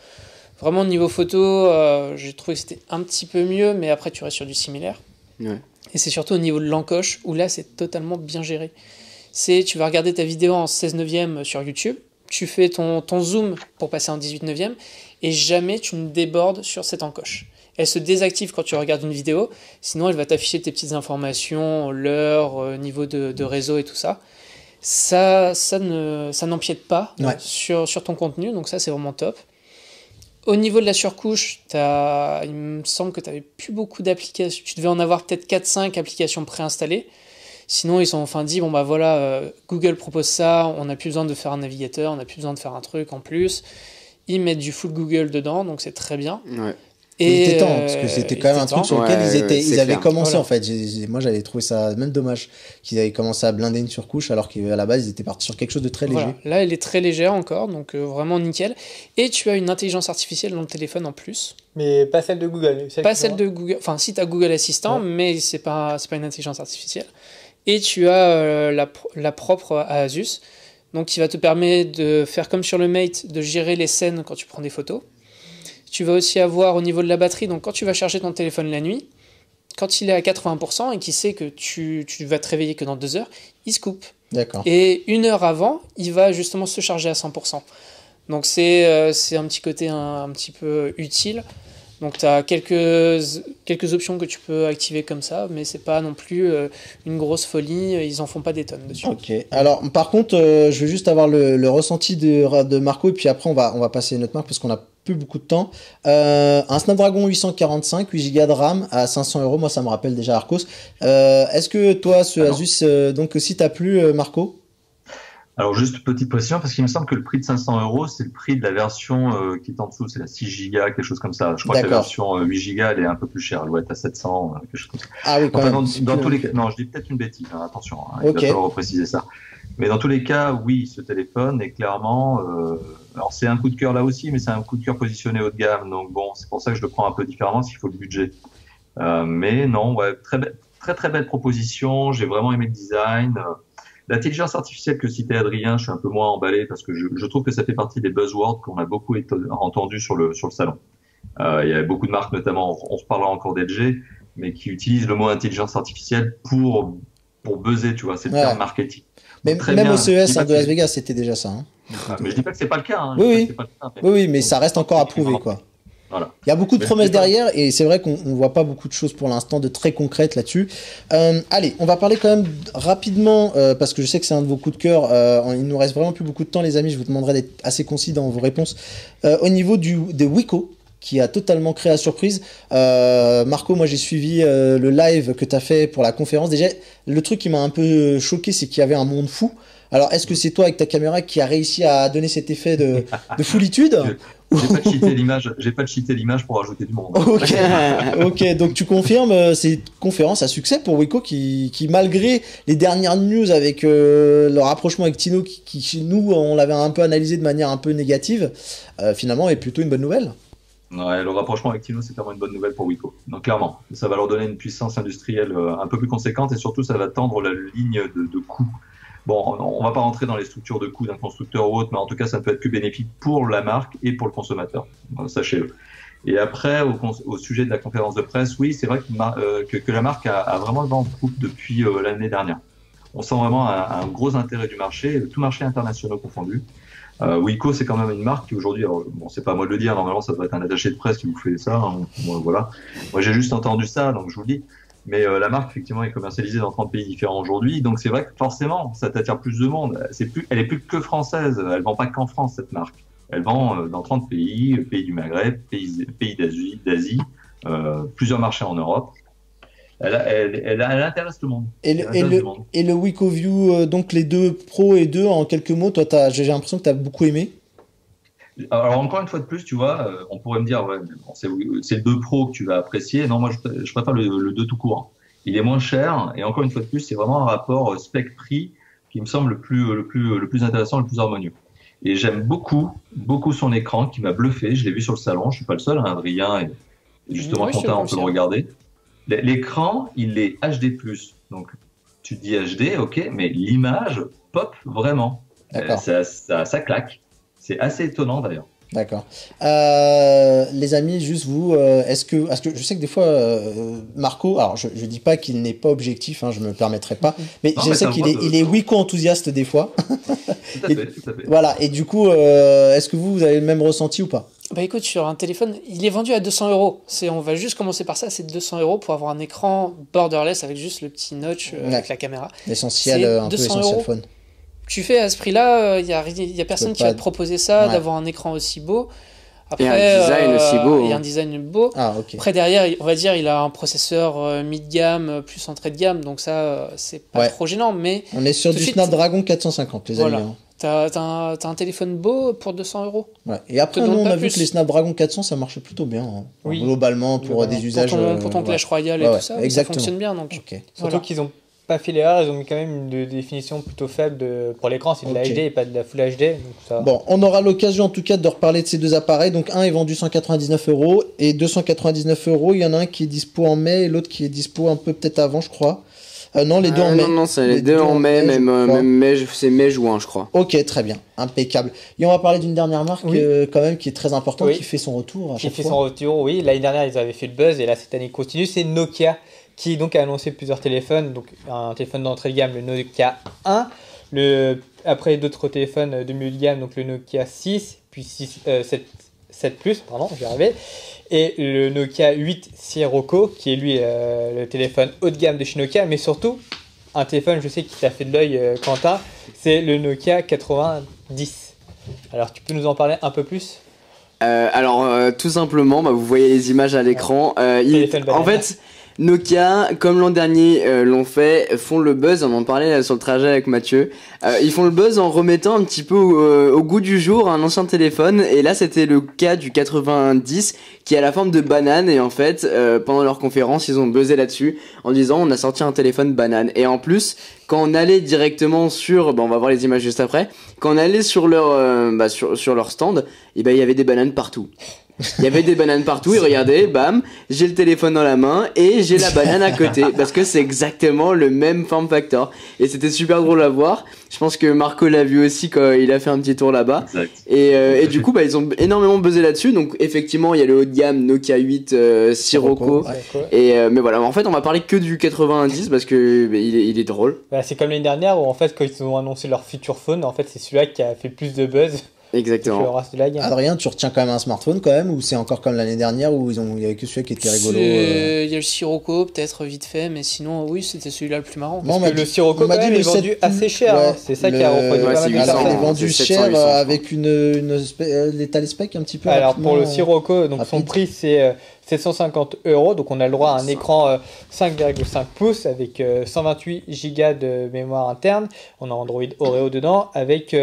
Vraiment, niveau photo, j'ai trouvé que c'était un petit peu mieux, mais après, tu restes sur du similaire.
Ouais.
Et c'est surtout au niveau de l'encoche, où là, c'est totalement bien géré. Tu vas regarder ta vidéo en 16 neuvième sur YouTube, tu fais ton zoom pour passer en 18 neuvième, et jamais tu ne débordes sur cette encoche. Elle se désactive quand tu regardes une vidéo, sinon elle va t'afficher tes petites informations, l'heure, niveau de réseau et tout ça. Ça n'empiète pas sur ton contenu, donc ça, c'est vraiment top. Au niveau de la surcouche, il me semble que tu n'avais plus beaucoup d'applications. Tu devais en avoir peut-être 4-5 applications préinstallées. Sinon, ils ont enfin dit, Google propose ça, on n'a plus besoin de faire un navigateur, on n'a plus besoin de faire un truc en plus. Ils mettent du full Google dedans, donc c'est très bien.
Ouais.
Et il était temps, parce que c'était quand même un truc sur lequel ils avaient commencé, en fait. Moi, j'avais trouvé ça même dommage qu'ils avaient commencé à blinder une surcouche, alors qu'à la base, ils étaient partis sur quelque chose de très léger.
Là, elle est très légère encore, donc vraiment nickel. Et tu as une intelligence artificielle dans le téléphone en plus.
Mais pas celle de Google.
Celle de Google. Enfin, si tu as Google Assistant, mais c'est pas une intelligence artificielle. Et tu as la propre à Asus, donc qui va te permettre de faire comme sur le Mate, de gérer les scènes quand tu prends des photos. Tu vas aussi avoir au niveau de la batterie, donc quand tu vas charger ton téléphone la nuit, Quand il est à 80% et qu'il sait que tu vas te réveiller que dans 2 heures, il se coupe.
D'accord.
Et 1 heure avant, il va justement se charger à 100%. Donc c'est un petit côté un petit peu utile. Donc tu as quelques options que tu peux activer comme ça, mais c'est pas non plus une grosse folie, ils en font pas des tonnes dessus.
Ok. Alors, par contre, je veux juste avoir le ressenti de Marco, et puis après, on va passer à une autre marque parce qu'on a plus beaucoup de temps. Un Snapdragon 845, 8 Go de RAM à 500 euros, moi ça me rappelle déjà Arcos. Est-ce que toi, ce Asus, donc aussi t'a plu, Marco?
Alors juste petite précision, parce qu'il me semble que le prix de 500 euros, c'est le prix de la version qui est en dessous, c'est la 6 Go, quelque chose comme ça. Je crois que la version 8 Go, elle est un peu plus chère, elle doit être à 700, quelque chose comme ça.
Ah oui, quand même.
Dans tous les cas, non, je dis peut-être une bêtise, hein, attention, hein, il
Ok.
va falloir repréciser ça. Mais dans tous les cas, oui, ce téléphone est clairement... alors c'est un coup de cœur là aussi, mais c'est un coup de cœur positionné haut de gamme, donc bon, c'est pour ça que je le prends un peu différemment, s'il faut le budget. Mais non, ouais, très belle proposition, j'ai vraiment aimé le design. L'intelligence artificielle que citait Adrien, je suis un peu moins emballé parce que je trouve que ça fait partie des buzzwords qu'on a beaucoup entendu sur le salon. Il y a beaucoup de marques, notamment, on reparlera encore d'LG, mais qui utilisent le mot intelligence artificielle pour buzzer, tu vois, c'est le terme marketing.
Mais même au CES de Las Vegas, c'était déjà ça. Hein.
Mais je dis pas que c'est pas le cas. Hein.
Oui, mais ça reste encore à prouver, quoi.
Voilà.
Il y a beaucoup de promesses derrière et c'est vrai qu'on voit pas beaucoup de choses pour l'instant de très concrètes là-dessus. Allez, on va parler quand même rapidement parce que je sais que c'est un de vos coups de cœur. Il nous reste vraiment plus beaucoup de temps, les amis. Je vous demanderai d'être assez concis dans vos réponses. Au niveau de Wiko, qui a totalement créé la surprise. Marco, moi j'ai suivi le live que tu as fait pour la conférence. Déjà, le truc qui m'a un peu choqué, c'est qu'il y avait un monde fou. Alors, est-ce que c'est toi avec ta caméra qui a réussi à donner cet effet de foulitude?
J'ai pas cheaté l'image pour rajouter du monde.
Ok, donc tu confirmes c'est conférence à succès pour Wiko qui malgré les dernières news avec le rapprochement avec Tino qui chez nous on l'avait un peu analysé de manière un peu négative, finalement est plutôt une bonne nouvelle.
Ouais, le rapprochement avec Tino, c'est clairement une bonne nouvelle pour Wiko. Donc clairement, ça va leur donner une puissance industrielle un peu plus conséquente et surtout ça va tendre la ligne de coût. Bon, on va pas rentrer dans les structures de coûts d'un constructeur ou autre, mais en tout cas, ça ne peut être que bénéfique pour la marque et pour le consommateur. Sachez-le. Et après, au sujet de la conférence de presse, oui, c'est vrai que la marque a vraiment le vent en poupe depuis l'année dernière. On sent vraiment un gros intérêt du marché, tout marché international confondu. Wiko, c'est quand même une marque qui aujourd'hui, bon, c'est pas à moi de le dire, normalement, ça doit être un attaché de presse qui vous fait ça. Hein, voilà. Moi, j'ai juste entendu ça, donc je vous le dis. Mais la marque, effectivement, est commercialisée dans 30 pays différents aujourd'hui. Donc, c'est vrai que forcément, ça t'attire plus de monde. Elle est plus que française. Elle vend pas qu'en France, cette marque. Elle vend dans 30 pays, pays du Maghreb, pays d'Asie, plusieurs marchés en Europe. Elle intéresse tout le monde.
Et le Wiko View, donc les deux Pro et 2, en quelques mots, toi, j'ai l'impression que tu as beaucoup aimé.
Alors encore une fois de plus, tu vois, on pourrait me dire, ouais, bon, c'est le 2 Pro que tu vas apprécier. Non, moi je préfère le 2 tout court. Il est moins cher et encore une fois de plus, c'est vraiment un rapport spec-prix qui me semble le plus intéressant, le plus harmonieux. Et j'aime beaucoup son écran qui m'a bluffé. Je l'ai vu sur le salon. Je suis pas le seul, hein, Adrien et justement Quentin, on peut le regarder. L'écran, il est HD+. Donc tu te dis HD, ok, mais l'image pop vraiment. Ça claque. C'est assez étonnant d'ailleurs.
D'accord. Les amis, juste vous, est-ce que je sais que des fois, Marco, alors je dis pas qu'il n'est pas objectif, hein, je me permettrai pas, mais je sais qu'il est Wiko enthousiaste des fois.
Tout à fait.
Voilà, et du coup, est-ce que vous avez le même ressenti ou pas?
Bah écoute, sur un téléphone, il est vendu à 200 euros. On va juste commencer par ça, c'est 200 euros pour avoir un écran borderless avec juste le petit notch avec la caméra.
L'essentiel, un peu essentiel phone.
Tu fais à ce prix-là, il y a personne qui va te proposer ça, d'avoir un écran aussi beau. Après,
et un design aussi beau.
Et un design beau.
Ah, ok.
Après, derrière, on va dire, il a un processeur mid-gamme plus entrée de gamme, donc ça, c'est pas trop gênant. Mais
on est sur du Snapdragon 450, les amis.
Voilà. T'as un téléphone beau pour 200 euros.
Ouais. Et après, nous, on a vu que les Snapdragon 400, ça marchait plutôt bien. Hein.
Oui.
Globalement, pour des usages.
Pour ton Clash Royale et tout ça, ça fonctionne bien. Donc.
Okay.
Surtout qu'ils ont pas fait l'erreur, ils ont mis quand même une définition plutôt faible pour l'écran, c'est de la HD et pas de la Full HD. Donc ça...
Bon, on aura l'occasion en tout cas de reparler de ces deux appareils. Donc un est vendu 199 € et 299 €. Il y en a un qui est dispo en mai et l'autre qui est dispo un peu peut-être avant, je crois. Non, les deux en mai.
Non, c'est les deux
deux
en mai,
je crois.
même mai, c'est mai-juin, je crois.
Ok, très bien, impeccable. Et on va parler d'une dernière marque
Oui.
Quand même qui est très importante,
Oui.
qui fait son retour à
Qui
chaque
fait
fois.
son retour, oui. L'année dernière, ils avaient fait le buzz et là, cette année, il continue. C'est Nokia qui donc a annoncé plusieurs téléphones. Donc, un téléphone d'entrée de gamme, le Nokia 1. Après, d'autres téléphones de milieu de gamme, donc le Nokia 6, puis 7 Plus, pardon, je vais arriver. Et le Nokia 8 Sirocco, qui est lui le téléphone haut de gamme de chez Nokia, mais surtout, un téléphone, je sais qui t'a fait de l'œil, Quentin, c'est le Nokia 90. Alors, tu peux nous en parler un peu plus?
Tout simplement, vous voyez les images à l'écran.
Téléphone banane.
En fait, Nokia, comme l'an dernier l'ont fait, font le buzz, on en parlait sur le trajet avec Mathieu, ils font le buzz en remettant un petit peu au goût du jour un ancien téléphone, et là c'était le cas du 90 qui a la forme de banane, et en fait pendant leur conférence ils ont buzzé là-dessus en disant on a sorti un téléphone banane, et en plus quand on allait directement sur, on va voir les images juste après, quand on allait sur leur sur leur stand, il y avait des bananes partout. Il y avait des bananes partout, et regardez, bam, j'ai le téléphone dans la main et j'ai la banane à côté, parce que c'est exactement le même form factor. Et c'était super drôle à voir. Je pense que Marco l'a vu aussi quand il a fait un petit tour là-bas.
Exact.
Et du coup, ils ont énormément buzzé là-dessus. Donc effectivement, il y a le haut de gamme Nokia 8 Sirocco.
Ouais.
Mais voilà, en fait, on va parler que du 90 parce que il est drôle.
Bah, c'est comme l'année dernière où en fait quand ils ont annoncé leur future phone, en fait c'est celui-là qui a fait plus de buzz que le
Exactement.
reste de la gamme.
Adrien, tu retiens quand même un smartphone quand même, ou c'est encore comme l'année dernière où il y avait que celui qui était rigolo
Il y a le Sirocco, peut-être vite fait, mais sinon, oui, c'était celui-là le plus marrant.
Moi, on
Parce
m'a
que le
dit-
Sirocco
on m'a
quand
dit
même
le
est vendu
7
assez cher, hein. C'est ça qui a refroidi
Ouais,
pas
c'est
mal de
800,
Alors, il est
personnes.
vendu
c'est
cher
700, 800.
avec l'état spec un petit peu.
Alors pour le
rapidement,
Sirocco, donc son
rapide.
prix c'est 750 €, donc on a le droit à un écran 5,5 pouces avec 128 Go de mémoire interne. On a Android Oreo dedans avec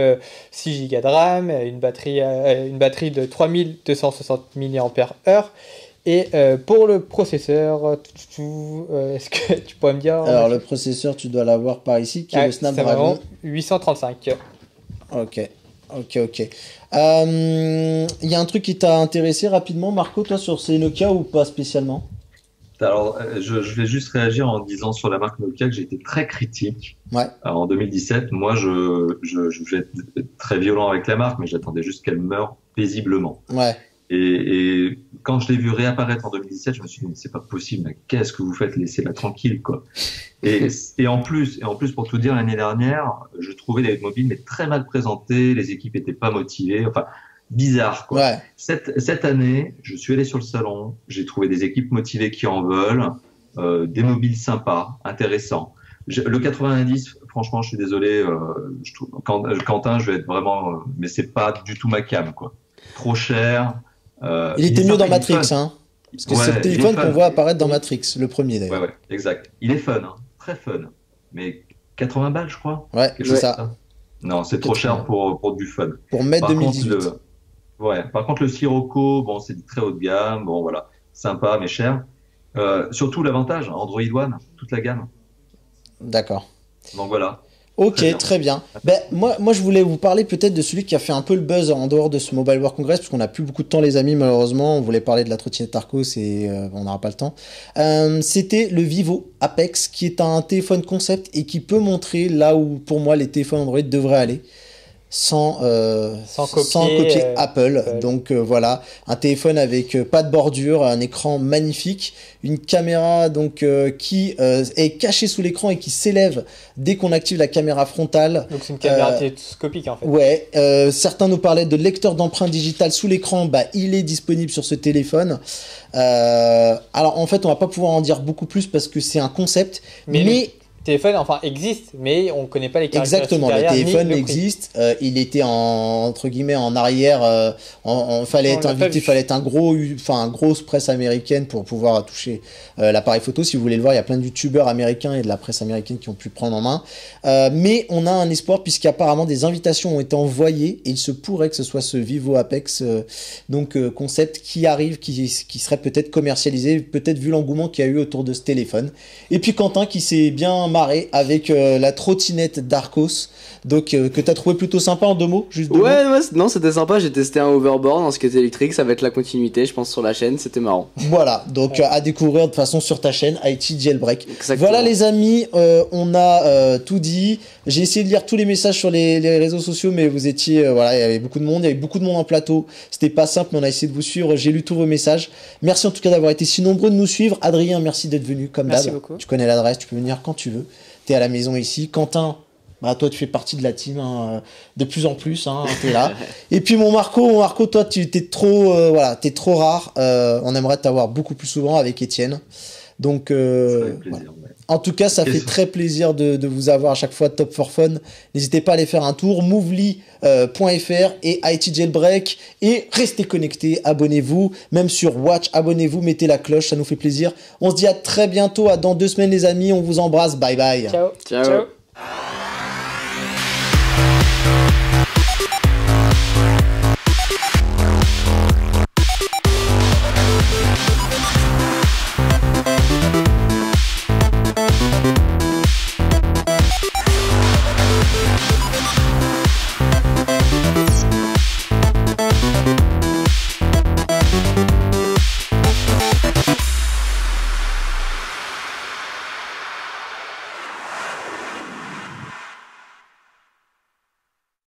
6 Go de RAM, une batterie de 3260 mAh. Et pour le processeur, est-ce que tu pourrais me dire?
Alors, le processeur, tu dois l'avoir par ici, qui est le Snapdragon.
835.
Ok. Il y a un truc qui t'a intéressé rapidement, Marco, toi, sur ces Nokia ou pas spécialement?
Alors, je vais juste réagir en disant sur la marque Nokia que j'ai été très critique.
Ouais.
Alors, en 2017, moi, je vais être très violent avec la marque, mais j'attendais juste qu'elle meure paisiblement.
Ouais.
Et quand je l'ai vu réapparaître en 2017, je me suis dit, mais c'est pas possible, mais qu'est-ce que vous faites? Laissez-la tranquille, quoi. Et en plus, pour tout dire, l'année dernière, je trouvais les mobiles mais très mal présentés, les équipes étaient pas motivées, enfin, bizarre, quoi.
Ouais.
Cette année, je suis allé sur le salon, j'ai trouvé des équipes motivées qui en veulent, des mobiles sympas, intéressants. Le 90, franchement, je suis désolé, je trouve, Quentin, je vais être vraiment, mais c'est pas du tout ma cam, quoi. Trop cher.
Il était mieux
sympa,
dans
il est
Matrix,
fun.
hein. Parce que
Ouais,
c'est le
il est
téléphone
fun.
qu'on voit apparaître dans Matrix, le premier d'ailleurs.
Ouais, exact. Il est fun, hein, très fun. Mais 80 balles, je crois.
Ouais,
Quelque
c'est
chose
ça.
comme Non, c'est trop
80.
cher pour du fun.
Pour mai
Par
2018.
contre, par contre, le Sirocco, bon, c'est du très haut de gamme, bon, voilà, sympa, mais cher. Surtout l'avantage, Android One, toute la gamme.
D'accord.
Donc voilà.
Ok,
Très bien.
très bien. Ben, moi, je voulais vous parler peut-être de celui qui a fait un peu le buzz en dehors de ce Mobile World Congress, parce qu'on n'a plus beaucoup de temps, les amis, malheureusement. On voulait parler de la trottinette Arcos et on n'aura pas le temps. C'était le Vivo Apex, qui est un téléphone concept et qui peut montrer là où, pour moi, les téléphones Android devraient aller. Sans copier Apple. Donc voilà, un téléphone avec pas de bordure, un écran magnifique, une caméra donc qui est cachée sous l'écran et qui s'élève dès qu'on active la caméra frontale.
Donc c'est une caméra télescopique en fait.
Ouais, certains nous parlaient de lecteur d'empreintes digitales sous l'écran, il est disponible sur ce téléphone. Alors en fait, on va pas pouvoir en dire beaucoup plus parce que c'est un concept, mais
téléphone existe, mais on ne connaît pas les caractéristiques.
Exactement,
derrière,
le téléphone
ni le
existe, il était entre guillemets en arrière, fallait être invité, fallait être un grosse presse américaine pour pouvoir toucher l'appareil photo. Si vous voulez le voir, il y a plein de youtubeurs américains et de la presse américaine qui ont pu prendre en main. Mais on a un espoir puisqu'apparemment des invitations ont été envoyées et il se pourrait que ce soit ce Vivo Apex concept qui arrive, qui serait peut-être commercialisé, peut-être vu l'engouement qu'il y a eu autour de ce téléphone. Et puis Quentin qui s'est bien marrer avec la trottinette d'Arcos. Donc, que t'as trouvé plutôt sympa en 2 mots, juste 2 mots.
Ouais, non, c'était sympa. J'ai testé un hoverboard en skate électrique. Ça va être la continuité, je pense, sur la chaîne. C'était marrant.
Voilà, donc à découvrir de toute façon sur ta chaîne IT Jailbreak.
Exactement.
Voilà les amis, on a tout dit. J'ai essayé de lire tous les messages sur les réseaux sociaux, mais vous étiez, voilà, il y avait beaucoup de monde, en plateau. C'était pas simple, mais on a essayé de vous suivre. J'ai lu tous vos messages. Merci en tout cas d'avoir été si nombreux de nous suivre. Adrien, merci d'être venu comme d'hab.
Merci beaucoup.
Tu connais l'adresse, tu peux venir quand tu veux. T'es à la maison ici. Quentin, bah toi tu fais partie de la team de plus en plus, t'es là. Et puis mon Marco, toi t'es trop, t'es trop rare. On aimerait t'avoir beaucoup plus souvent avec Étienne. Donc,
Avec plaisir,
voilà. En tout cas, ça
Ok.
fait très plaisir de vous avoir à chaque fois Top for Fun. N'hésitez pas à aller faire un tour, movely.fr et IT Jailbreak. Et restez connectés, abonnez-vous. Même sur Watch, abonnez-vous, mettez la cloche, ça nous fait plaisir. On se dit à très bientôt, à dans 2 semaines les amis. On vous embrasse, bye bye.
Ciao.
Ciao.